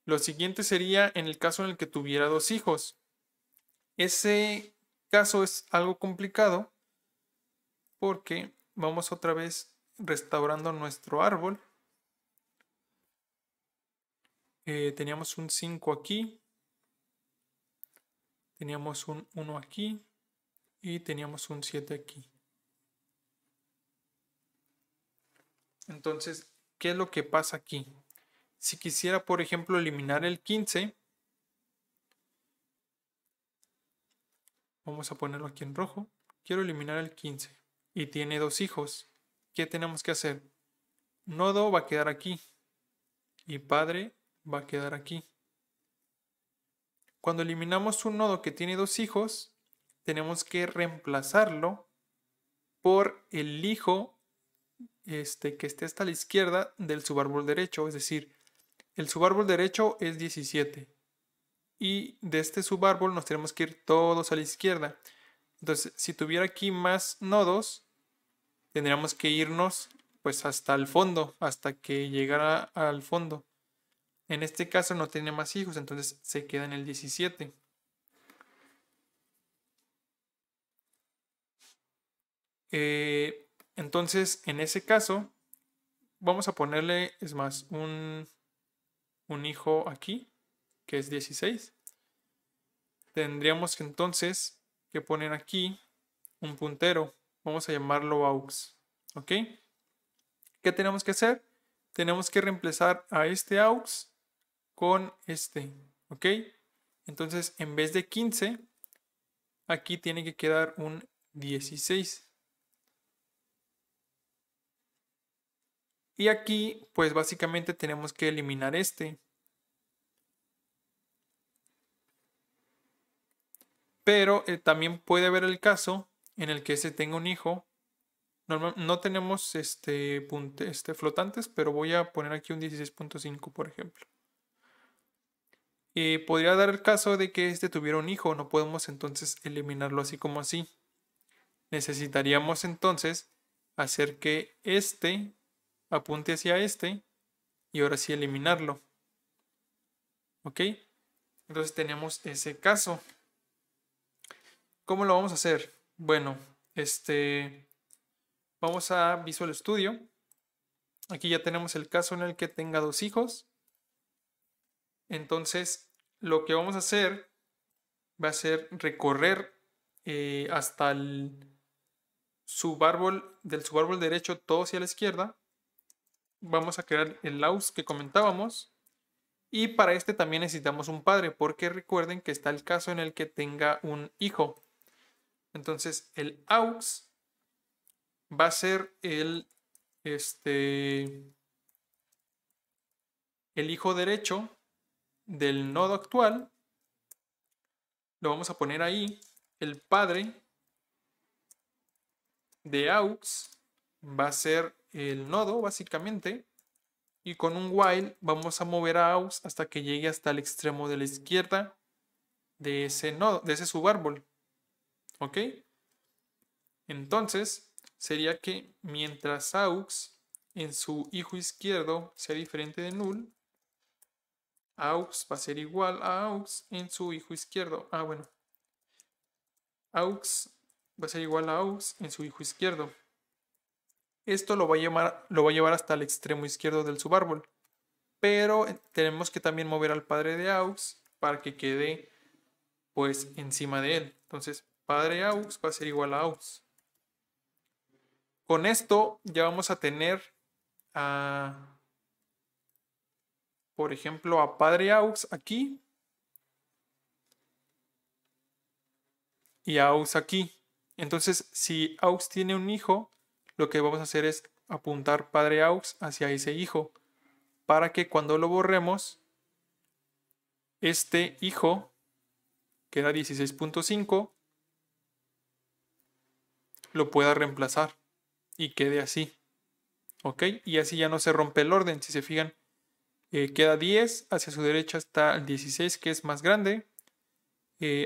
Lo siguiente sería en el caso en el que tuviera dos hijos. Ese caso es algo complicado porque vamos otra vez restaurando nuestro árbol. Teníamos un 5 aquí, teníamos un 1 aquí y teníamos un 7 aquí. Entonces, ¿qué es lo que pasa aquí? Si quisiera, por ejemplo, eliminar el 15, vamos a ponerlo aquí en rojo. Quiero eliminar el 15 y tiene dos hijos. ¿Qué tenemos que hacer? Nodo va a quedar aquí y padre va a quedar aquí. Cuando eliminamos un nodo que tiene dos hijos, tenemos que reemplazarlo por el hijo que esté hasta la izquierda del subárbol derecho. Es decir, el subárbol derecho es 17. Y de este subárbol nos tenemos que ir todos a la izquierda. Entonces, si tuviera aquí más nodos, tendríamos que irnos pues hasta el fondo, hasta que llegara al fondo. En este caso no tiene más hijos, entonces se queda en el 17. Entonces, en ese caso, vamos a ponerle, es más, un hijo aquí, que es 16. Tendríamos que entonces que poner aquí un puntero. Vamos a llamarlo aux. ¿Ok? ¿Qué tenemos que hacer? Tenemos que reemplazar a este aux con este. ¿Ok? Entonces, en vez de 15, aquí tiene que quedar un 16. Y aquí, pues básicamente tenemos que eliminar este. Pero también puede haber el caso en el que se tenga un hijo. No tenemos flotantes, pero voy a poner aquí un 16.5, por ejemplo. Podría dar el caso de que este tuviera un hijo. No podemos entonces eliminarlo así como así. Necesitaríamos entonces hacer que este apunte hacia este y ahora sí eliminarlo. ¿Ok? Entonces tenemos ese caso. ¿Cómo lo vamos a hacer? Bueno, vamos a Visual Studio. Aquí ya tenemos el caso en el que tenga dos hijos. Entonces, lo que vamos a hacer va a ser recorrer hasta el del subárbol derecho todo hacia la izquierda. Vamos a crear el aux que comentábamos. Y para este también necesitamos un padre, porque recuerden que está el caso en el que tenga un hijo. Entonces, el aux va a ser el hijo derecho del nodo actual, lo vamos a poner ahí. El padre de aux va a ser el nodo básicamente. Y con un while vamos a mover a aux hasta que llegue hasta el extremo de la izquierda de ese nodo, de ese subárbol. ¿Ok? Entonces sería que mientras aux en su hijo izquierdo sea diferente de null, aux va a ser igual a aux en su hijo izquierdo. Bueno. Aux va a ser igual a aux en su hijo izquierdo. Esto lo va a llevar hasta el extremo izquierdo del subárbol. Pero tenemos que también mover al padre de aux para que quede pues encima de él. Entonces, padre aux va a ser igual a aux. Con esto ya vamos a tener por ejemplo, a padre aux aquí y a aux aquí. Entonces, si aux tiene un hijo, lo que vamos a hacer es apuntar padre aux hacia ese hijo, para que cuando lo borremos, este hijo, que era 16.5, lo pueda reemplazar y quede así. ¿Ok? Y así ya no se rompe el orden. Si se fijan, queda 10, hacia su derecha está el 16, que es más grande.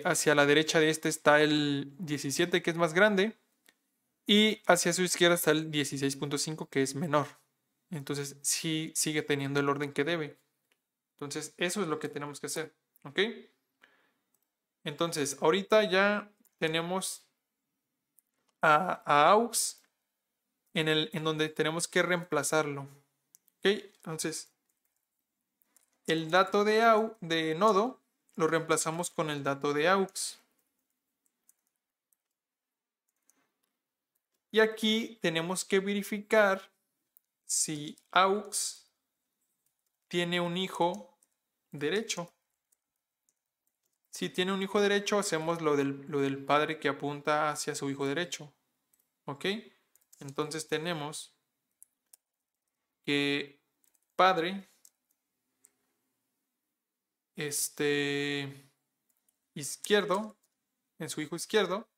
Hacia la derecha de este está el 17, que es más grande. Y hacia su izquierda está el 16.5, que es menor. Entonces sí sigue teniendo el orden que debe. Entonces eso es lo que tenemos que hacer. ¿Ok? Entonces ahorita ya tenemos a aux en donde tenemos que reemplazarlo. ¿Ok? Entonces el dato de nodo lo reemplazamos con el dato de aux. Y aquí tenemos que verificar si aux tiene un hijo derecho. Si tiene un hijo derecho, hacemos lo del padre que apunta hacia su hijo derecho. ¿Ok? Entonces tenemos que padre izquierdo, en su hijo izquierdo,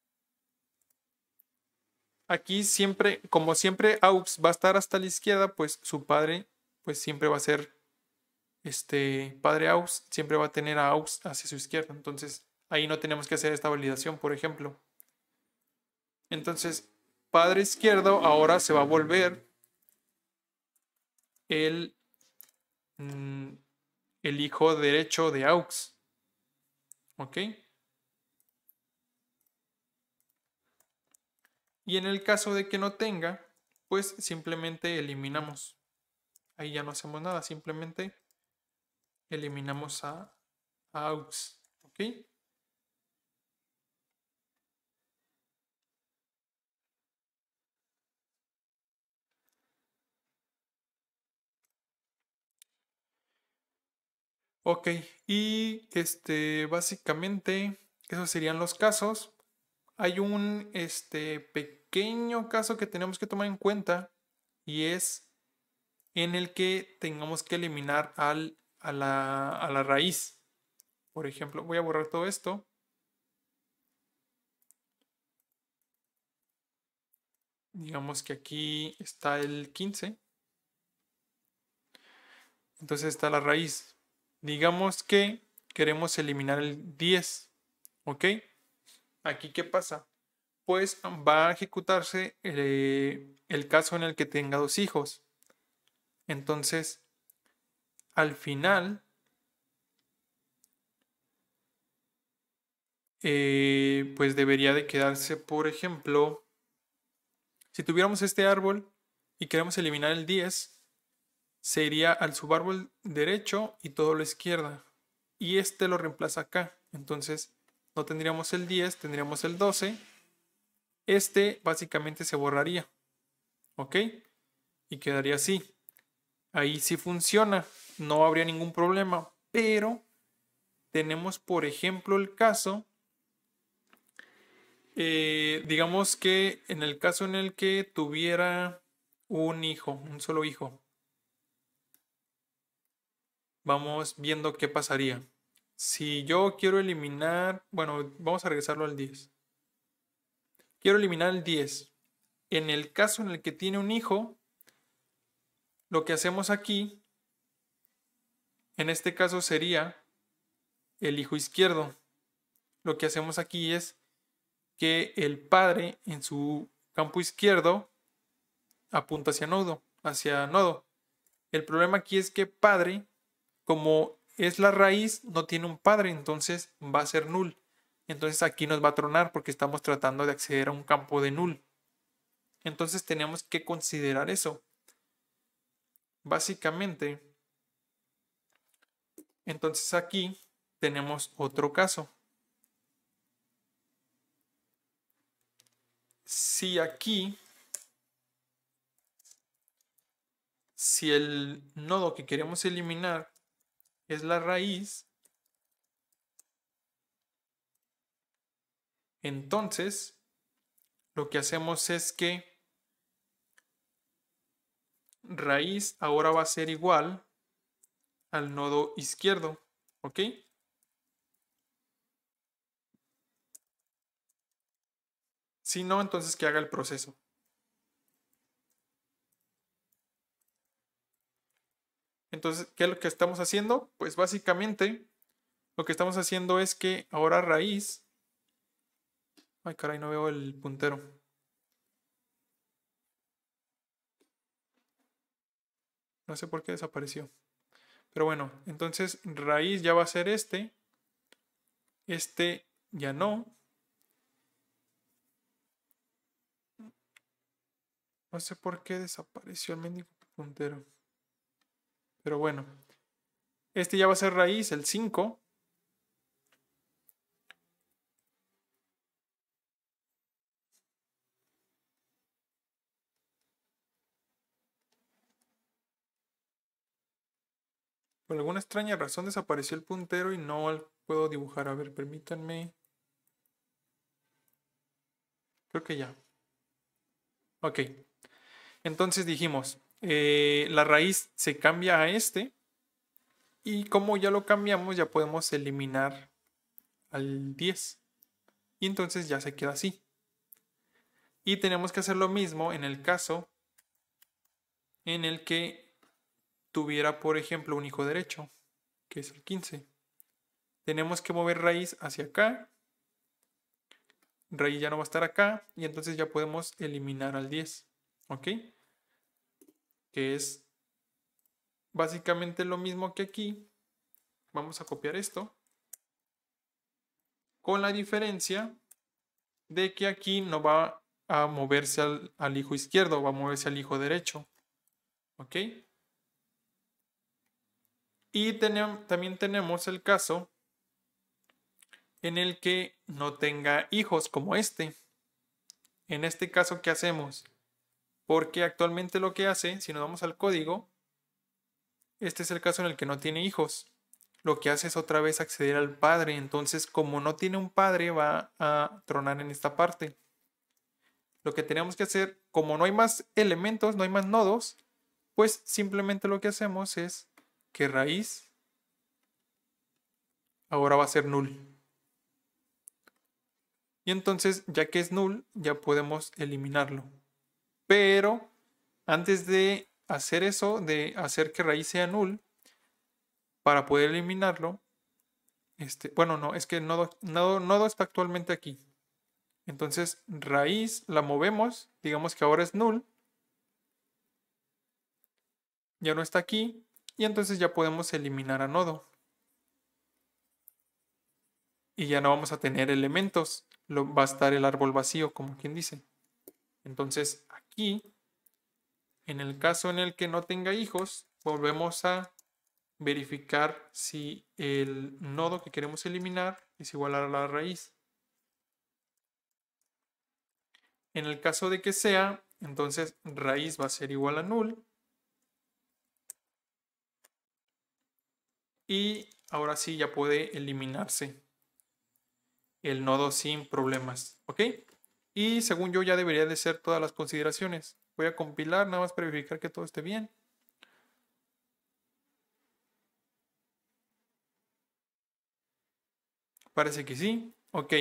aquí siempre, como siempre aux va a estar hasta la izquierda, pues su padre pues siempre va a ser padre aux, siempre va a tener a aux hacia su izquierda. Entonces ahí no tenemos que hacer esta validación, por ejemplo. Entonces, padre izquierdo ahora se va a volver el, el hijo derecho de aux. ¿Ok? Y en el caso de que no tenga, pues simplemente eliminamos. Ahí ya no hacemos nada, simplemente eliminamos a aux. ¿Ok? Ok, y básicamente esos serían los casos. Hay un pequeño caso que tenemos que tomar en cuenta y es en el que tengamos que eliminar a la raíz. Por ejemplo, voy a borrar todo esto. Digamos que aquí está el 15. Entonces está la raíz. Digamos que queremos eliminar el 10. ¿Ok? Aquí, ¿qué pasa? Pues va a ejecutarse el caso en el que tenga dos hijos. Entonces, al final, pues debería de quedarse, por ejemplo, si tuviéramos este árbol y queremos eliminar el 10, sería al subárbol derecho y todo a la izquierda. Y este lo reemplaza acá. Entonces, no tendríamos el 10, tendríamos el 12. Este básicamente se borraría. ¿Ok? Y quedaría así. Ahí sí funciona. No habría ningún problema. Pero tenemos, por ejemplo, el caso. Digamos que en el caso en el que tuviera un hijo, un solo hijo. vamos viendo qué pasaría. Si yo quiero eliminar, bueno, vamos a regresarlo al 10. Quiero eliminar el 10. En el caso en el que tiene un hijo, lo que hacemos aquí, en este caso sería el hijo izquierdo. Lo que hacemos aquí es que el padre en su campo izquierdo apunta hacia nodo. El problema aquí es que padre, como es la raíz, no tiene un padre, entonces va a ser null. Entonces aquí nos va a tronar porque estamos tratando de acceder a un campo de null. Entonces tenemos que considerar eso. Básicamente, entonces aquí tenemos otro caso. Si aquí, si el nodo que queremos eliminar es la raíz, entonces lo que hacemos es que raíz ahora va a ser igual al nodo izquierdo, ¿ok? Si no, entonces que haga el proceso. Entonces, ¿qué es lo que estamos haciendo? Pues básicamente lo que estamos haciendo es que ahora raíz... Ay, caray, no veo el puntero. No sé por qué desapareció. Pero bueno, entonces raíz ya va a ser este. Este ya no. No sé por qué desapareció el mendigo puntero. Pero bueno. Este ya va a ser raíz, el 5. Por alguna extraña razón desapareció el puntero y no puedo dibujar. A ver, permítanme. Creo que ya. Ok. Entonces dijimos, la raíz se cambia a este. Y como ya lo cambiamos, ya podemos eliminar al 10. Y entonces ya se queda así. Y tenemos que hacer lo mismo en el caso en el que tuviera, por ejemplo, un hijo derecho, que es el 15. Tenemos que mover raíz hacia acá. Raíz ya no va a estar acá. Y entonces ya podemos eliminar al 10. ¿Ok? Que es básicamente lo mismo que aquí. Vamos a copiar esto. Con la diferencia de que aquí no va a moverse al hijo izquierdo, va a moverse al hijo derecho. ¿Ok? Y también tenemos el caso en el que no tenga hijos como este. En este caso, ¿qué hacemos? Porque actualmente lo que hace, si nos vamos al código, este es el caso en el que no tiene hijos. Lo que hace es otra vez acceder al padre. Entonces, como no tiene un padre, va a tronar en esta parte. Lo que tenemos que hacer, como no hay más elementos, no hay más nodos, pues simplemente lo que hacemos es que raíz ahora va a ser null. Y entonces, ya que es null, ya podemos eliminarlo. Pero antes de hacer eso, de hacer que raíz sea null, para poder eliminarlo, bueno, no, es que el nodo está actualmente aquí. Entonces, raíz la movemos, digamos que ahora es null, ya no está aquí, y entonces ya podemos eliminar a nodo. Y ya no vamos a tener elementos, va a estar el árbol vacío, como quien dice. Entonces, aquí, en el caso en el que no tenga hijos, volvemos a verificar si el nodo que queremos eliminar es igual a la raíz. En el caso de que sea, entonces raíz va a ser igual a null. Y ahora sí ya puede eliminarse el nodo sin problemas. ¿Ok? Y según yo ya debería de ser todas las consideraciones. Voy a compilar nada más para verificar que todo esté bien. Parece que sí. Ok.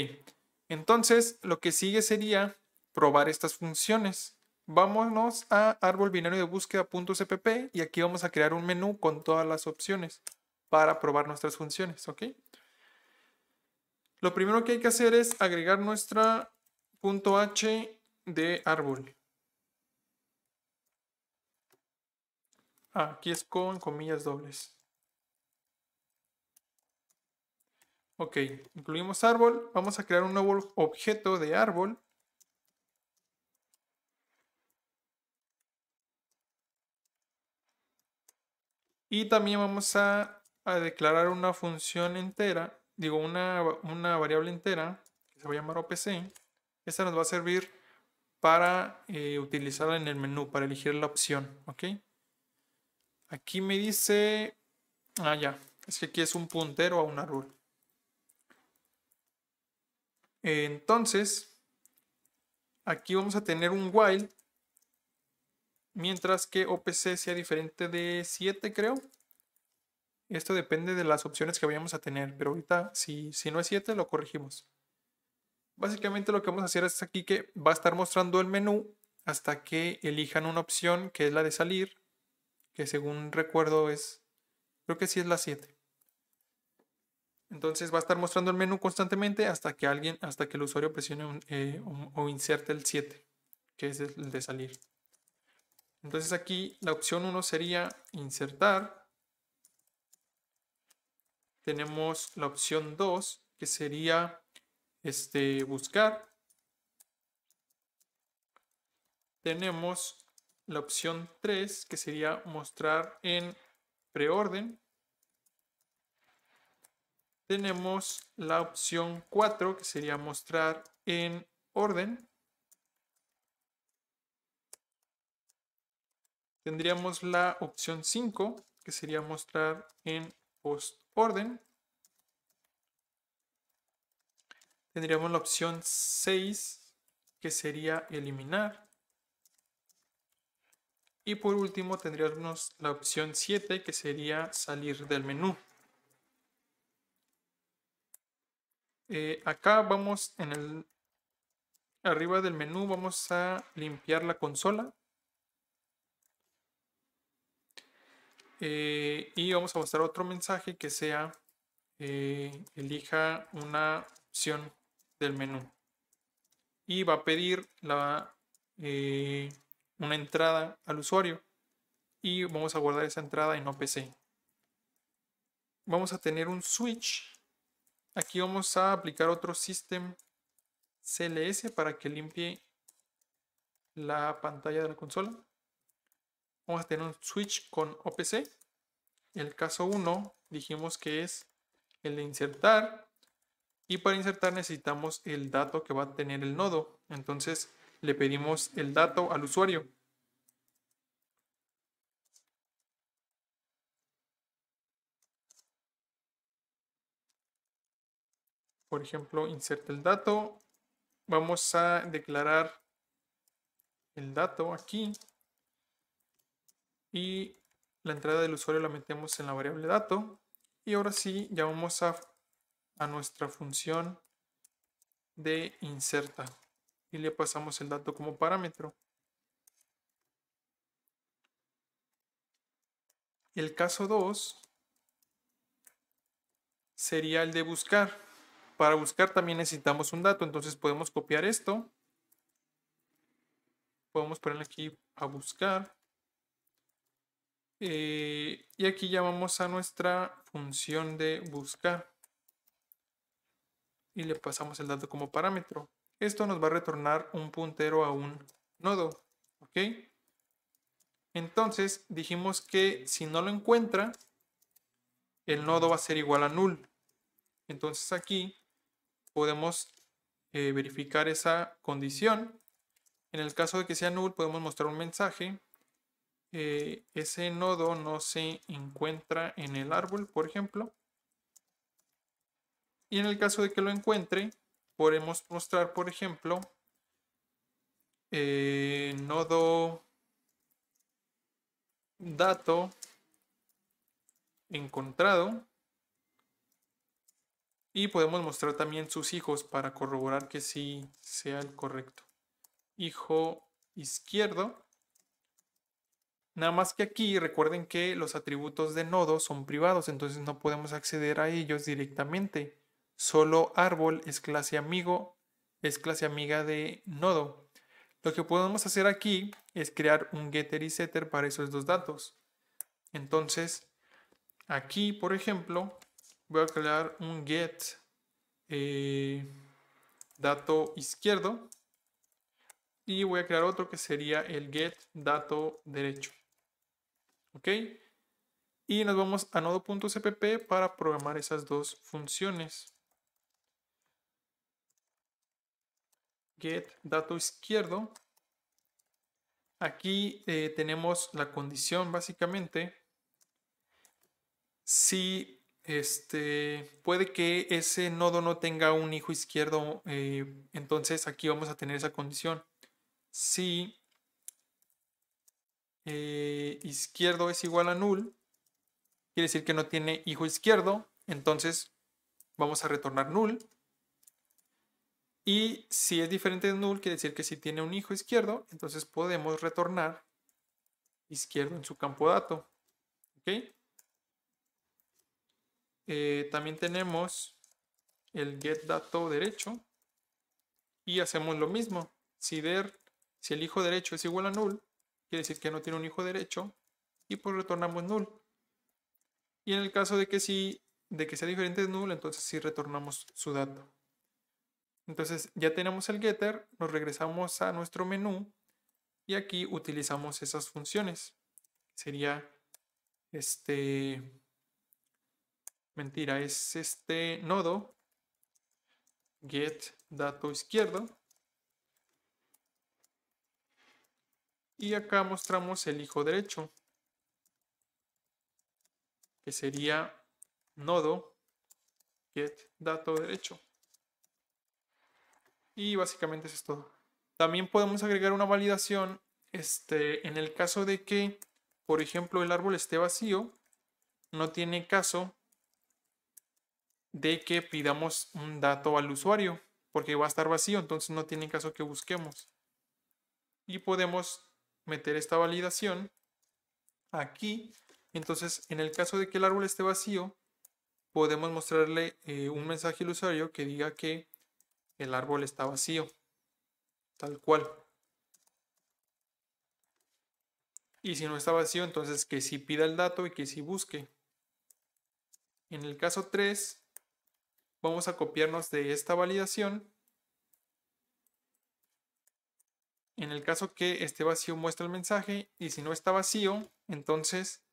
Entonces, lo que sigue sería probar estas funciones. Vámonos a árbol binario de búsqueda.cpp y aquí vamos a crear un menú con todas las opciones para probar nuestras funciones. Ok. Lo primero que hay que hacer es agregar nuestra .h de árbol. Aquí es con comillas dobles. Ok, incluimos árbol. Vamos a crear un nuevo objeto de árbol. Y también vamos a declarar una función entera, digo, una variable entera, que se va a llamar OPC. Esta nos va a servir para utilizarla en el menú, para elegir la opción. Ok. Aquí me dice, ya, es que aquí es un puntero a un árbol. Entonces, aquí vamos a tener un while, mientras que OPC sea diferente de 7, creo. Esto depende de las opciones que vayamos a tener, pero ahorita si no es 7 lo corregimos. Básicamente lo que vamos a hacer es aquí que va a estar mostrando el menú hasta que elijan una opción que es la de salir, que según recuerdo creo que sí es la 7. Entonces va a estar mostrando el menú constantemente hasta que el usuario presione o inserte el 7, que es el de salir. Entonces aquí la opción 1 sería insertar. Tenemos la opción 2, que sería buscar. Tenemos la opción 3, que sería mostrar en preorden. Tenemos la opción 4, que sería mostrar en orden. Tendríamos la opción 5, que sería mostrar en postorden. Tendríamos la opción 6, que sería eliminar. Y por último tendríamos la opción 7, que sería salir del menú. Acá vamos arriba del menú, vamos a limpiar la consola. Y vamos a mostrar otro mensaje que sea elija una opción del menú. Y va a pedir una entrada al usuario. Y vamos a guardar esa entrada en OPC. Vamos a tener un switch. Aquí vamos a aplicar otro system CLS para que limpie la pantalla de la consola. Vamos a tener un switch con OPC. El caso 1 dijimos que es el de insertar. Y para insertar necesitamos el dato que va a tener el nodo. Entonces le pedimos el dato al usuario. Por ejemplo, inserta el dato. Vamos a declarar el dato aquí. Y la entrada del usuario la metemos en la variable dato. Y ahora sí, ya vamos a nuestra función de inserta. Y le pasamos el dato como parámetro. El caso 2 sería el de buscar. Para buscar también necesitamos un dato, entonces podemos copiar esto. Podemos ponerle aquí a buscar. Y aquí llamamos a nuestra función de buscar. Y le pasamos el dato como parámetro. Esto nos va a retornar un puntero a un nodo. ¿Ok? Entonces dijimos que si no lo encuentra, el nodo va a ser igual a null. Entonces aquí podemos verificar esa condición. En el caso de que sea null, podemos mostrar un mensaje. Ese nodo no se encuentra en el árbol, por ejemplo. Y en el caso de que lo encuentre, podemos mostrar, por ejemplo, nodo dato encontrado. Y podemos mostrar también sus hijos para corroborar que sí sea el correcto. Hijo izquierdo. Nada más que aquí recuerden que los atributos de nodo son privados, entonces no podemos acceder a ellos directamente. Solo árbol es clase amigo, es clase amiga de nodo. Lo que podemos hacer aquí es crear un getter y setter para esos dos datos. Entonces, aquí, por ejemplo, voy a crear un get dato izquierdo y voy a crear otro que sería el get dato derecho. ¿Ok? Y nos vamos a nodo.cpp para programar esas dos funciones. Get dato izquierdo. Aquí tenemos la condición básicamente. Si puede que ese nodo no tenga un hijo izquierdo, entonces aquí vamos a tener esa condición. Si izquierdo es igual a null, quiere decir que no tiene hijo izquierdo, entonces vamos a retornar null. Y si es diferente de null, quiere decir que si tiene un hijo izquierdo, entonces podemos retornar izquierdo en su campo dato. ¿Ok? También tenemos el get dato derecho y hacemos lo mismo. Si el hijo derecho es igual a null, quiere decir que no tiene un hijo derecho y pues retornamos null. Y en el caso de que sea diferente de null, entonces sí retornamos su dato. Entonces ya tenemos el getter, nos regresamos a nuestro menú y aquí utilizamos esas funciones. Sería mentira, es este nodo get dato izquierdo y acá mostramos el hijo derecho, que sería nodo get dato derecho. Y básicamente eso es todo. También podemos agregar una validación en el caso de que, por ejemplo, el árbol esté vacío, no tiene caso de que pidamos un dato al usuario, porque va a estar vacío, entonces no tiene caso que busquemos. Y podemos meter esta validación aquí. Entonces, en el caso de que el árbol esté vacío, podemos mostrarle un mensaje al usuario que diga que el árbol está vacío, tal cual. Y si no está vacío, entonces que sí pida el dato y que sí busque. En el caso 3, vamos a copiarnos de esta validación. En el caso que esté vacío, muestra el mensaje. Y si no está vacío, entonces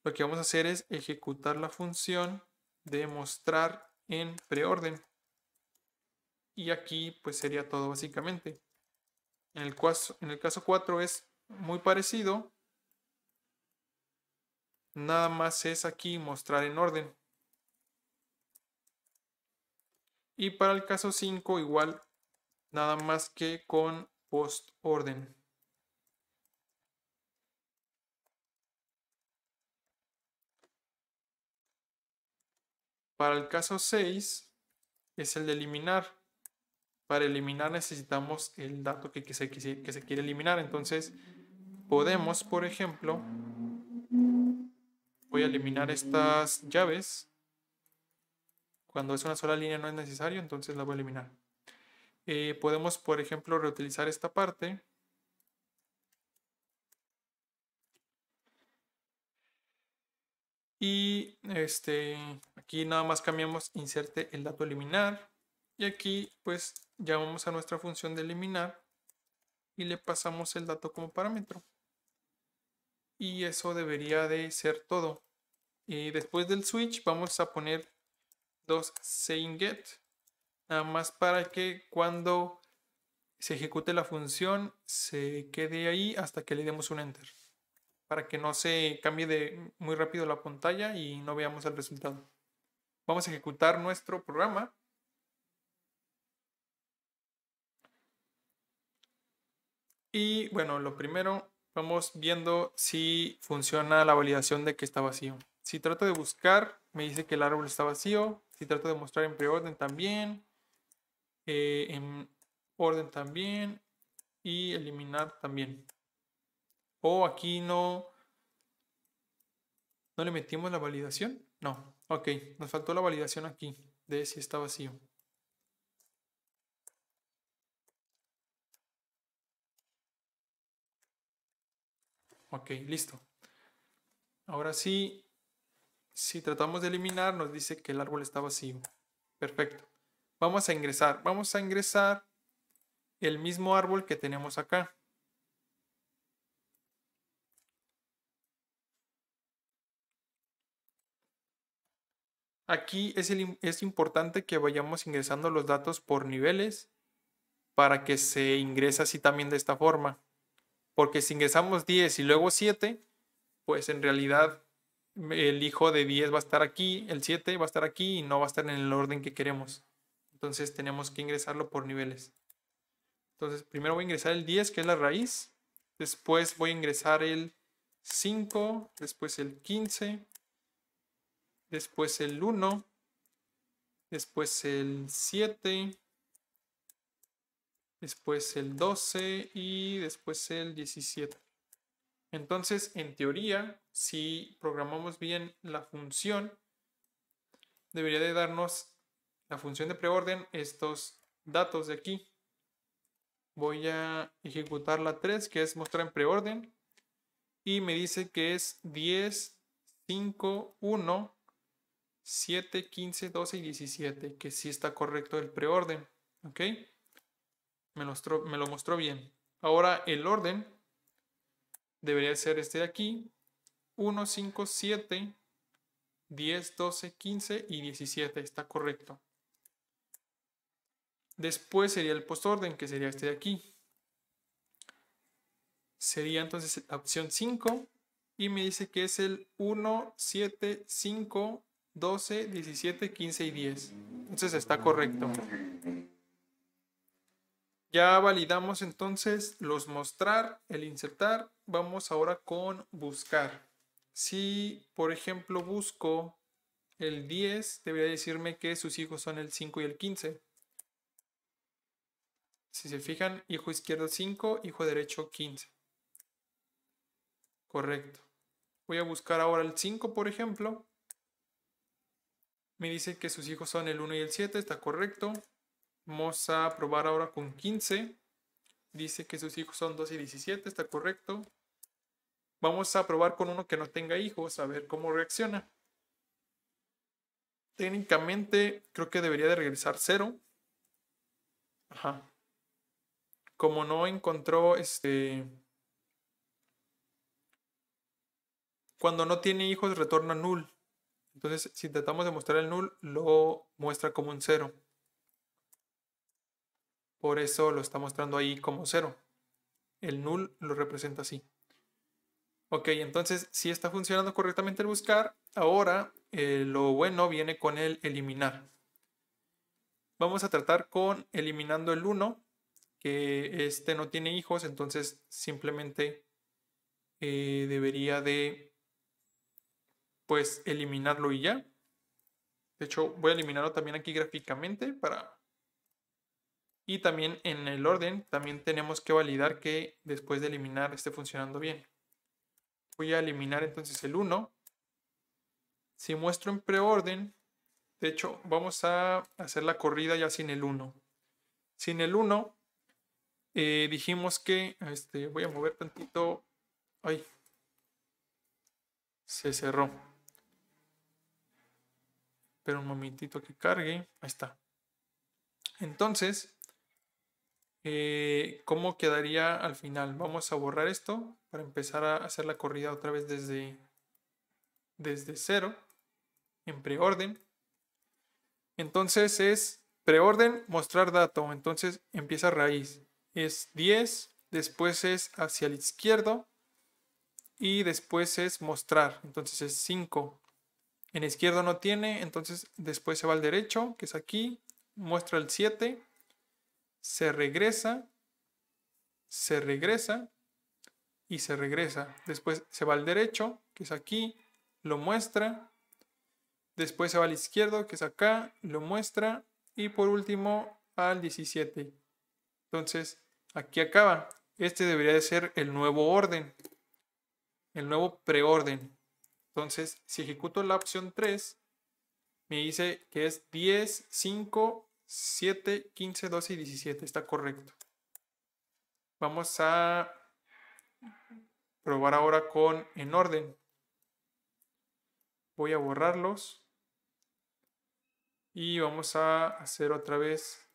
lo que vamos a hacer es ejecutar la función de mostrar en preorden. Y aquí pues sería todo básicamente. En el caso 4 es muy parecido. Nada más es aquí mostrar en orden. Y para el caso 5 igual, nada más que con post orden. Para el caso 6 es el de eliminar. Para eliminar necesitamos el dato que se quiere eliminar. Entonces podemos, por ejemplo, voy a eliminar estas llaves. Cuando es una sola línea no es necesario, entonces la voy a eliminar. Podemos, por ejemplo, reutilizar esta parte. Y aquí nada más cambiamos inserte el dato eliminar. Y aquí pues llamamos a nuestra función de eliminar y le pasamos el dato como parámetro. Y eso debería de ser todo. Y después del switch vamos a poner dos sayingEt, nada más para que cuando se ejecute la función se quede ahí hasta que le demos un enter, para que no se cambie muy rápido la pantalla y no veamos el resultado. Vamos a ejecutar nuestro programa. Y bueno, lo primero, vamos viendo si funciona la validación de que está vacío. Si trato de buscar, me dice que el árbol está vacío. Si trato de mostrar en preorden también, en orden también y eliminar también. O aquí no le metimos la validación. No, ok, nos faltó la validación aquí de si está vacío. Ok, listo. Ahora sí, si tratamos de eliminar, nos dice que el árbol está vacío. Perfecto. Vamos a ingresar. Vamos a ingresar el mismo árbol que tenemos acá. Aquí es importante que vayamos ingresando los datos por niveles para que se ingrese así también de esta forma. Porque si ingresamos 10 y luego 7, pues en realidad el hijo de 10 va a estar aquí, el 7 va a estar aquí y no va a estar en el orden que queremos. Entonces tenemos que ingresarlo por niveles. Entonces primero voy a ingresar el 10, que es la raíz. Después voy a ingresar el 5, después el 15, después el 1, después el 7, después el 12 y después el 17. Entonces, en teoría, si programamos bien la función, debería de darnos la función de preorden estos datos de aquí. Voy a ejecutar la 3, que es mostrar en preorden, y me dice que es 10, 5, 1, 7, 15, 12 y 17, que sí está correcto el preorden. ¿Ok? Me lo mostró bien. Ahora el orden debería ser este de aquí: 1, 5, 7, 10, 12, 15 y 17. Está correcto. Después sería el postorden, que sería este de aquí. Sería entonces la opción 5 y me dice que es el 1, 7, 5, 12, 17, 15 y 10. Entonces está correcto. Ya validamos entonces los mostrar, el insertar. Vamos ahora con buscar. Si, por ejemplo, busco el 10, debería decirme que sus hijos son el 5 y el 15. Si se fijan, hijo izquierdo 5, hijo derecho 15. Correcto. Voy a buscar ahora el 5, por ejemplo. Me dice que sus hijos son el 1 y el 7, está correcto. Vamos a probar ahora con 15. Dice que sus hijos son 2 y 17, está correcto. Vamos a probar con uno que no tenga hijos, a ver cómo reacciona. Técnicamente creo que debería de regresar 0. Ajá. Como no encontró cuando no tiene hijos retorna null. Entonces si tratamos de mostrar el null, lo muestra como un 0. Por eso lo está mostrando ahí como 0. El null lo representa así. Ok, entonces si está funcionando correctamente el buscar. Ahora lo bueno viene con el eliminar. Vamos a tratar con eliminando el 1, que este no tiene hijos, entonces simplemente debería de pues eliminarlo y ya. De hecho voy a eliminarlo también aquí gráficamente para... Y también en el orden también tenemos que validar que después de eliminar esté funcionando bien. Voy a eliminar entonces el 1. Si muestro en preorden, de hecho vamos a hacer la corrida ya sin el 1. Sin el 1 dijimos que, voy a mover tantito, ay, se cerró. Pero un momentito que cargue, ahí está. Entonces, ¿cómo quedaría al final? Vamos a borrar esto para empezar a hacer la corrida otra vez desde 0 en preorden. Entonces es preorden, mostrar dato. Entonces empieza raíz. Es 10, después es hacia el izquierdo y después es mostrar. Entonces es 5. En izquierdo no tiene, entonces después se va al derecho, que es aquí. Muestra el 7. Se regresa y se regresa. Después se va al derecho, que es aquí. Lo muestra. Después se va al izquierdo, que es acá, lo muestra. Y por último al 17. Entonces, aquí acaba. Este debería de ser el nuevo orden. El nuevo preorden. Entonces, si ejecuto la opción 3, me dice que es 10, 5, 7, 15, 12 y 17. Está correcto. Vamos a probar ahora con en orden. Voy a borrarlos. Y vamos a hacer otra vez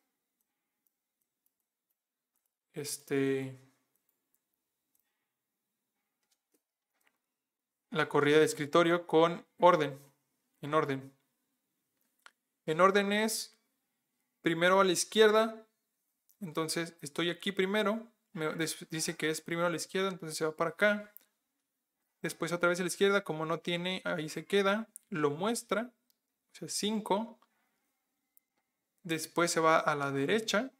la corrida de escritorio con orden. En orden. En orden es primero a la izquierda. Entonces estoy aquí primero. Me dice que es primero a la izquierda, entonces se va para acá. Después otra vez a la izquierda, como no tiene, ahí se queda. Lo muestra. O sea, 5. Después se va a la derecha.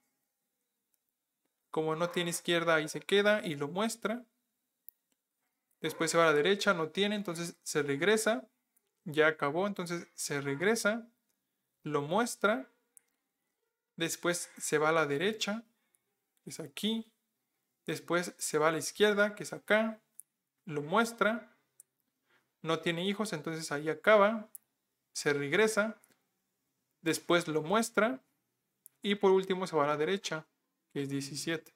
Como no tiene izquierda, ahí se queda y lo muestra. Después se va a la derecha, no tiene, entonces se regresa. Ya acabó, entonces se regresa. Lo muestra. Después se va a la derecha, que es aquí. Después se va a la izquierda, que es acá. Lo muestra. No tiene hijos, entonces ahí acaba. Se regresa. Después lo muestra. Y por último se va a la derecha, que es 17.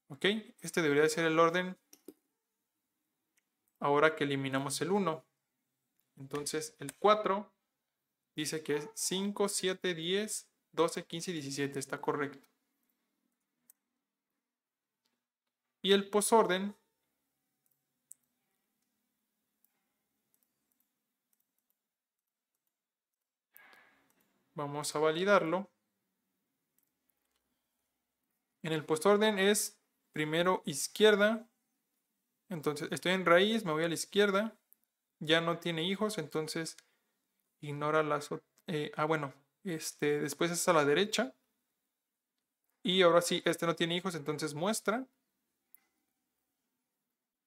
¿Ok? Este debería ser el orden ahora que eliminamos el 1. Entonces el 4 dice que es 5, 7, 10, 12, 15 y 17. Está correcto. Y el posorden vamos a validarlo. En el postorden es primero izquierda. Entonces estoy en raíz, me voy a la izquierda. Ya no tiene hijos, entonces ignora las... bueno, después es a la derecha. Y ahora sí, este no tiene hijos, entonces muestra.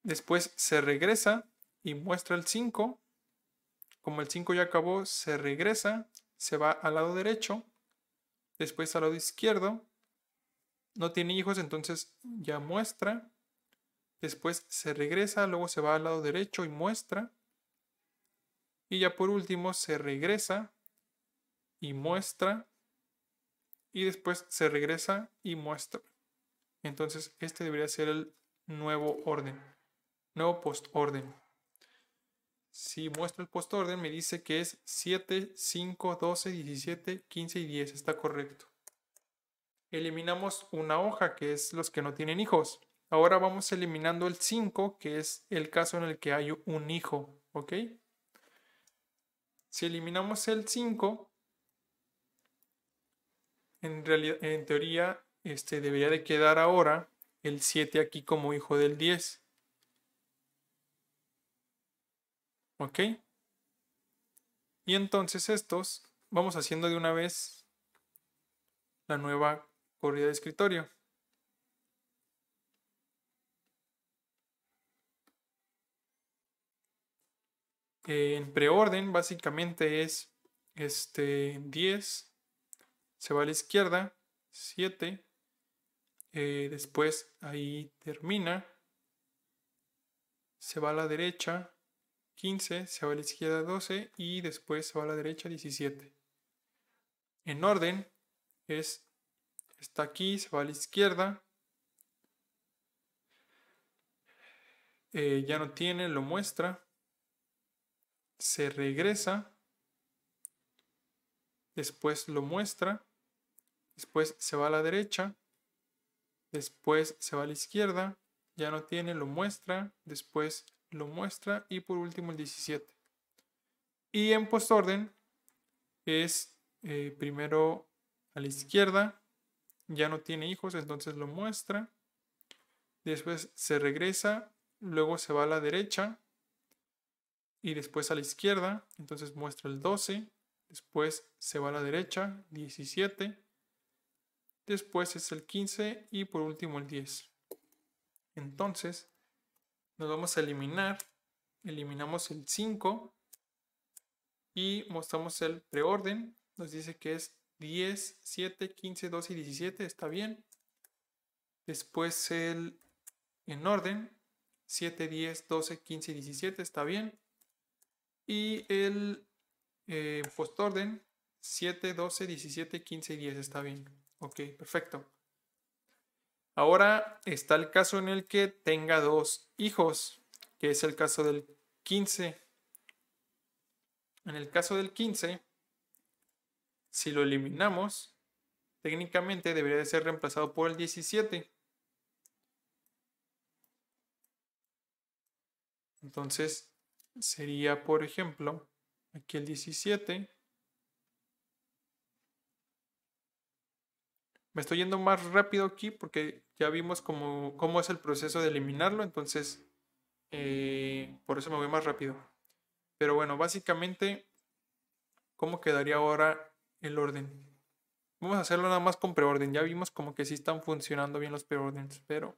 Después se regresa y muestra el 5. Como el 5 ya acabó, se regresa, se va al lado derecho. Después al lado izquierdo. No tiene hijos, entonces ya muestra. Después se regresa, luego se va al lado derecho y muestra. Y ya por último se regresa y muestra. Y después se regresa y muestra. Entonces este debería ser el nuevo orden. Nuevo postorden. Si muestro el postorden me dice que es 7, 5, 12, 17, 15 y 10. Está correcto. Eliminamos una hoja que es los que no tienen hijos. Ahora vamos eliminando el 5, que es el caso en el que hay un hijo. ¿Ok? Si eliminamos el 5, en teoría, debería de quedar ahora el 7 aquí como hijo del 10. ¿Ok? Y entonces estos, vamos haciendo de una vez la nueva corrida de escritorio. En preorden básicamente es 10, se va a la izquierda, 7, después ahí termina, se va a la derecha, 15, se va a la izquierda, 12 y después se va a la derecha, 17. En orden está aquí, se va a la izquierda, ya no tiene, lo muestra, se regresa, después lo muestra, después se va a la derecha, después se va a la izquierda, ya no tiene, lo muestra, después lo muestra y por último el 17. Y en postorden es primero a la izquierda, ya no tiene hijos, entonces lo muestra, después se regresa, luego se va a la derecha y después a la izquierda, entonces muestra el 12, después se va a la derecha, 17, después es el 15 y por último el 10. Entonces nos vamos a eliminar, eliminamos el 5, y mostramos el preorden. Nos dice que es 10, 7, 15, 12 y 17. Está bien. Después el en orden 7, 10, 12, 15 y 17. Está bien. Y el postorden 7, 12, 17, 15 y 10. Está bien. Ok, perfecto. Ahora está el caso en el que tenga dos hijos, que es el caso del 15. En el caso del 15, si lo eliminamos, técnicamente debería de ser reemplazado por el 17. Entonces sería, por ejemplo, aquí el 17. Me estoy yendo más rápido aquí porque ya vimos cómo es el proceso de eliminarlo, entonces por eso me voy más rápido. Pero bueno, básicamente, ¿cómo quedaría ahora el orden? Vamos a hacerlo nada más con preorden. Ya vimos como que sí están funcionando bien los preordens, pero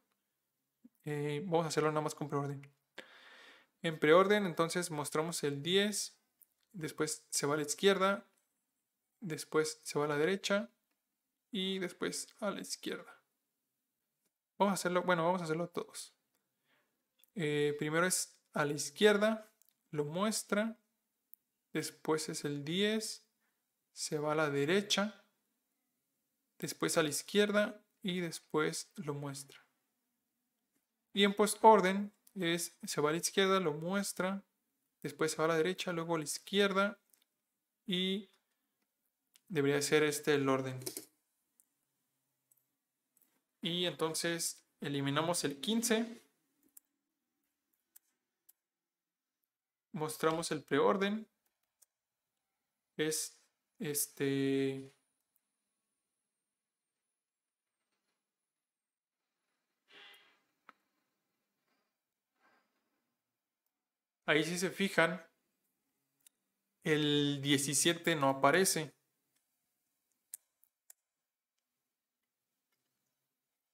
vamos a hacerlo nada más con preorden. En preorden, entonces mostramos el 10, después se va a la izquierda, después se va a la derecha y después a la izquierda. Vamos a hacerlo, bueno, vamos a hacerlo todos. Primero es a la izquierda, lo muestra, después es el 10, se va a la derecha, después a la izquierda y después lo muestra. Y en postorden se va a la izquierda, lo muestra, después se va a la derecha, luego a la izquierda y debería ser este el orden. Y entonces eliminamos el 15, mostramos el preorden, es ahí si se fijan, el 17 no aparece.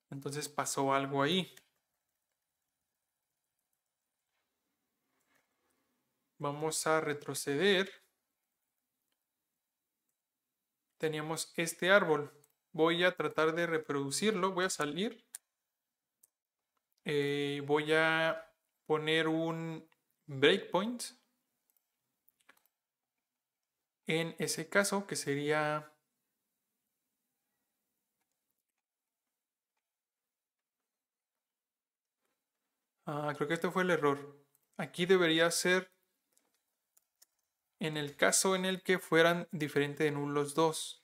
Entonces pasó algo ahí. Vamos a retroceder. Teníamos este árbol. Voy a tratar de reproducirlo. Voy a salir. Voy a poner un breakpoint. En ese caso, que sería... creo que este fue el error. Aquí debería ser en el caso en el que fueran diferente de null los dos.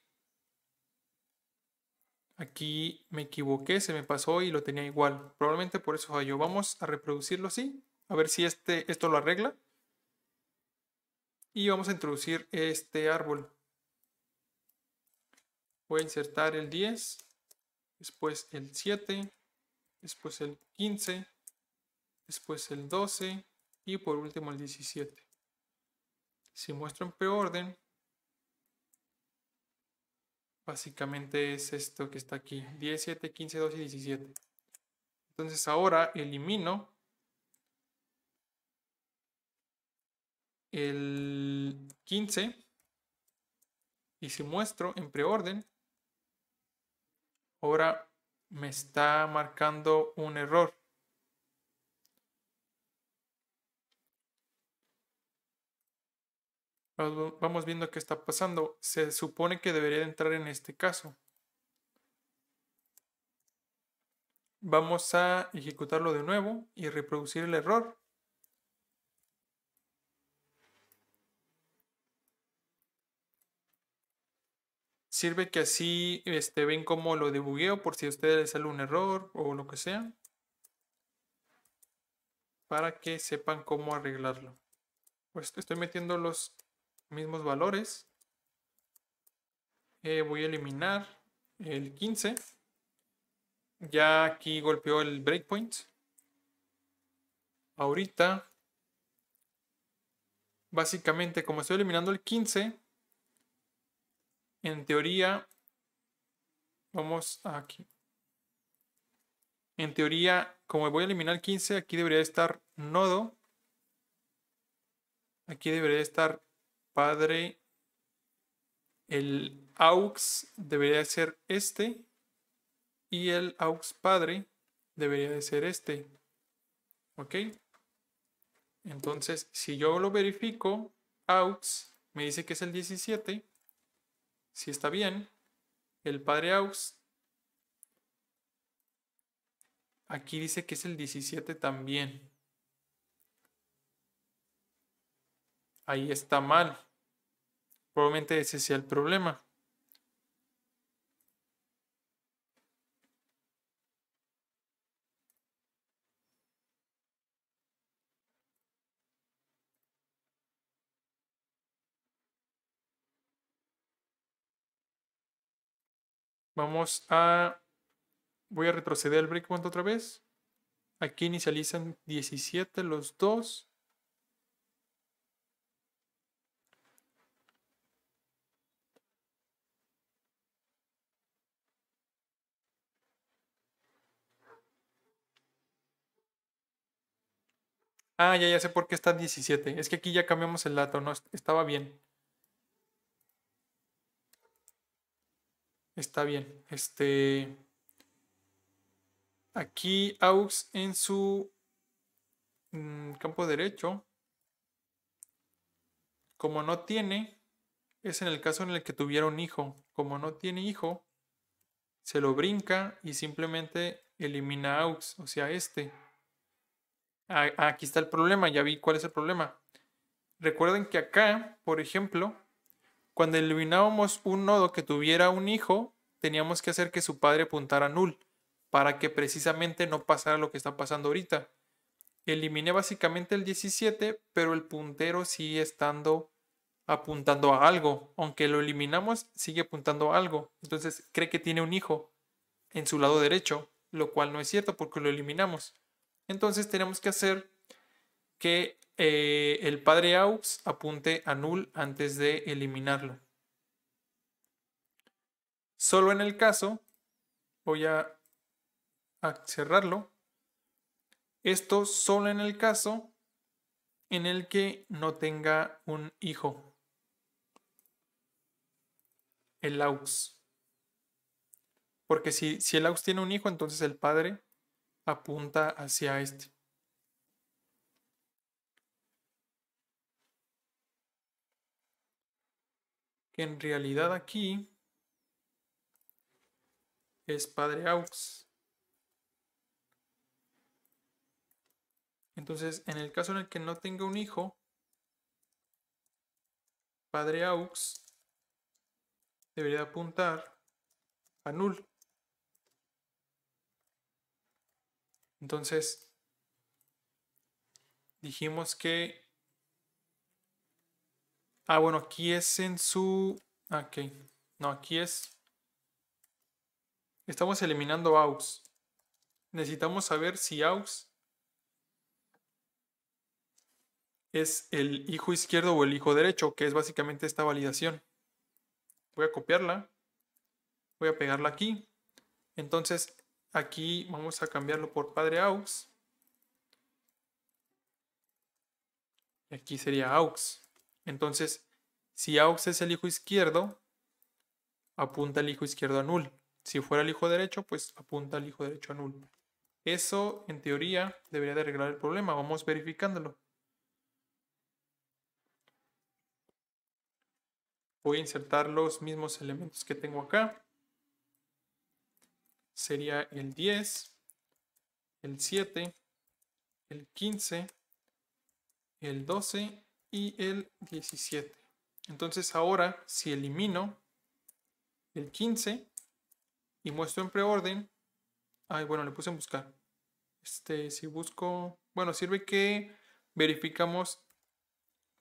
Aquí me equivoqué, se me pasó y lo tenía igual. Probablemente por eso falló. Vamos a reproducirlo así. A ver si esto lo arregla. Y vamos a introducir este árbol. Voy a insertar el 10, después el 7, después el 15, después el 12 y por último el 17. Si muestro en preorden, básicamente es esto que está aquí, 10, 7, 15, 12 y 17. Entonces ahora elimino el 15 y si muestro en preorden, ahora me está marcando un error. Vamos viendo qué está pasando. Se supone que debería de entrar en este caso. Vamos a ejecutarlo de nuevo y reproducir el error. Sirve que así ven cómo lo debugueo por si a ustedes les sale un error o lo que sea. Para que sepan cómo arreglarlo. Pues estoy metiendo los mismos valores. Voy a eliminar el 15. Ya aquí golpeó el breakpoint. Ahorita, básicamente, como estoy eliminando el 15, en teoría, vamos aquí. En teoría, como voy a eliminar el 15, aquí debería estar nodo. Aquí debería estar padre, el aux debería ser este y el aux padre debería de ser este. ¿Ok? Entonces, si yo lo verifico, aux me dice que es el 17. Si está bien, el padre aux aquí dice que es el 17 también. Ahí está mal. Probablemente ese sea el problema. Voy a retroceder el breakpoint otra vez. Aquí inicializan 17 los dos. Ya sé por qué está 17. Es que aquí ya cambiamos el dato, no estaba bien. Está bien. Aquí aux en su campo derecho, como no tiene, es en el caso en el que tuviera un hijo. Como no tiene hijo, se lo brinca y simplemente elimina aux, o sea, este. Aquí está el problema, ya vi cuál es el problema. Recuerden que acá, por ejemplo, cuando eliminábamos un nodo que tuviera un hijo, teníamos que hacer que su padre apuntara null, para que precisamente no pasara lo que está pasando ahorita. Eliminé básicamente el 17, pero el puntero sigue estando apuntando a algo. Aunque lo eliminamos, sigue apuntando a algo. Entonces cree que tiene un hijo en su lado derecho, lo cual no es cierto porque lo eliminamos. Entonces tenemos que hacer que el padre aux apunte a null antes de eliminarlo. Solo en el caso, voy a cerrarlo. Esto solo en el caso en el que no tenga un hijo. El aux. Porque si el aux tiene un hijo, entonces el padre apunta hacia este. Que en realidad aquí es padre aux. Entonces, en el caso en el que no tenga un hijo, padre aux debería apuntar a null. Entonces, dijimos que... bueno, aquí es en su... Ok, no, aquí es... Estamos eliminando aux. Necesitamos saber si aux es el hijo izquierdo o el hijo derecho, que es básicamente esta validación. Voy a copiarla. Voy a pegarla aquí. Entonces, aquí vamos a cambiarlo por padre aux. Y aquí sería aux. Entonces, si aux es el hijo izquierdo, apunta el hijo izquierdo a null. Si fuera el hijo derecho, pues apunta al hijo derecho a null. Eso, en teoría, debería de arreglar el problema. Vamos verificándolo. Voy a insertar los mismos elementos que tengo acá. Sería el 10, el 7, el 15, el 12 y el 17. Entonces ahora, si elimino el 15 y muestro en preorden, bueno, le puse en buscar. Si busco, bueno, sirve que verificamos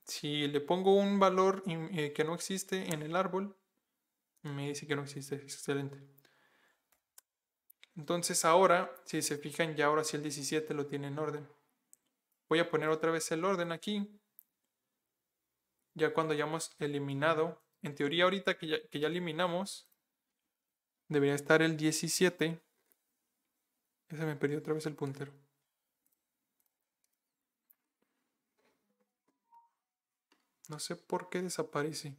si le pongo un valor que no existe en el árbol, me dice que no existe. Excelente. Entonces ahora, si se fijan, ya ahora sí el 17 lo tiene en orden. Voy a poner otra vez el orden aquí. Ya cuando hayamos eliminado, en teoría ahorita que ya eliminamos, debería estar el 17. Ya se me perdió otra vez el puntero. No sé por qué desaparece.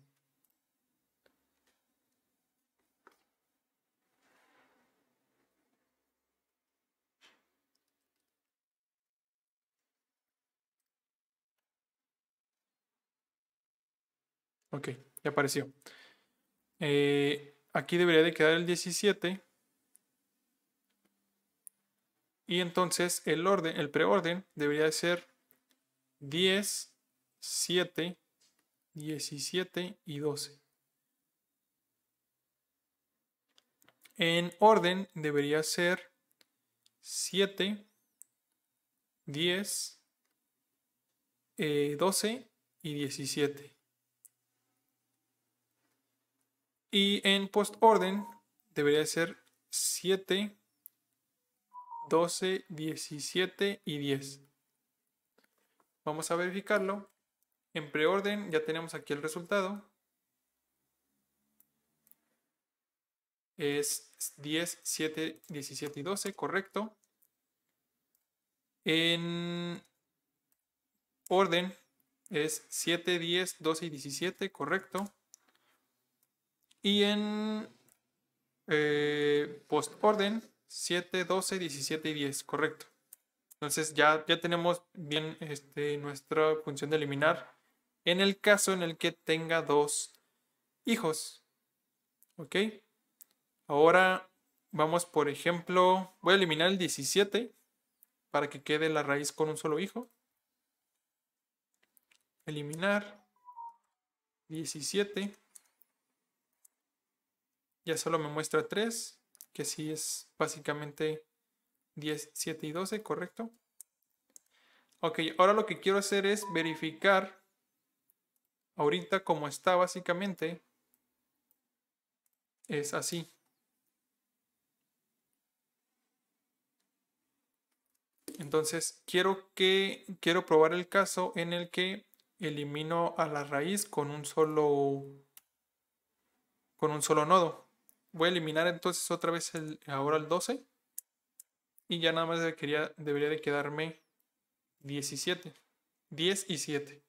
Ok, ya apareció. Aquí debería de quedar el 17. Y entonces el preorden debería de ser 10, 7, 17 y 12. En orden debería ser 7, 10, 12 y 17. Y en postorden debería ser 7, 12, 17 y 10. Vamos a verificarlo. En preorden ya tenemos aquí el resultado. Es 10, 7, 17 y 12, correcto. En orden es 7, 10, 12 y 17, correcto. Y en postorden 7, 12, 17 y 10, correcto. Entonces ya tenemos bien nuestra función de eliminar en el caso en el que tenga dos hijos. ¿Ok? Ahora vamos, por ejemplo, voy a eliminar el 17 para que quede la raíz con un solo hijo. Eliminar 17. Ya solo me muestra 3, que sí es básicamente 10, 7 y 12, ¿correcto? Ok, ahora lo que quiero hacer es verificar ahorita como está básicamente. Es así. Entonces quiero probar el caso en el que elimino a la raíz con un solo nodo. Voy a eliminar entonces otra vez ahora el 12 y ya nada más debería de quedarme 17, 10 y 7.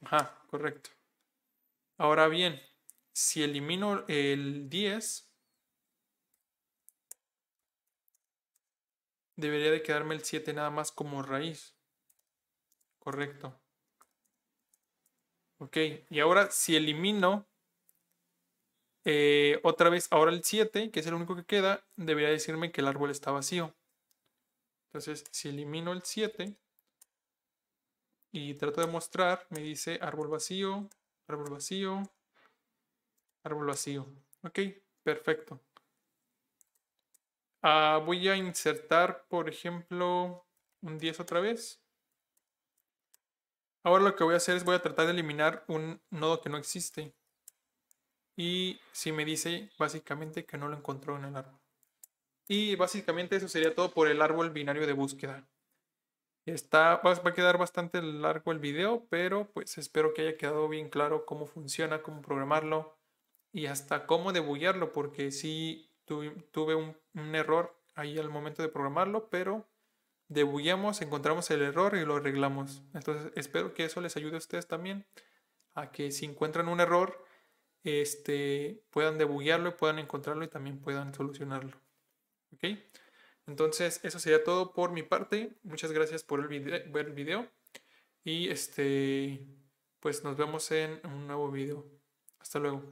Ajá, correcto. Ahora bien, si elimino el 10, debería de quedarme el 7 nada más como raíz. Correcto. Ok, y ahora si elimino otra vez, ahora el 7, que es el único que queda, debería decirme que el árbol está vacío. Entonces, si elimino el 7 y trato de mostrar, me dice árbol vacío, árbol vacío, árbol vacío. Ok, perfecto. Voy a insertar, por ejemplo, un 10 otra vez. Ahora lo que voy a hacer es voy a tratar de eliminar un nodo que no existe. Y si me dice básicamente que no lo encontró en el árbol. Y básicamente eso sería todo por el árbol binario de búsqueda. Va a quedar bastante largo el video, pero pues espero que haya quedado bien claro cómo funciona, cómo programarlo y hasta cómo debuggarlo, porque sí tuve un error ahí al momento de programarlo, pero debugueamos, encontramos el error y lo arreglamos. Entonces espero que eso les ayude a ustedes también a que si encuentran un error, puedan debuguearlo y puedan encontrarlo y también puedan solucionarlo. ¿Ok? Entonces, eso sería todo por mi parte. Muchas gracias por ver el video. Y pues nos vemos en un nuevo video. Hasta luego.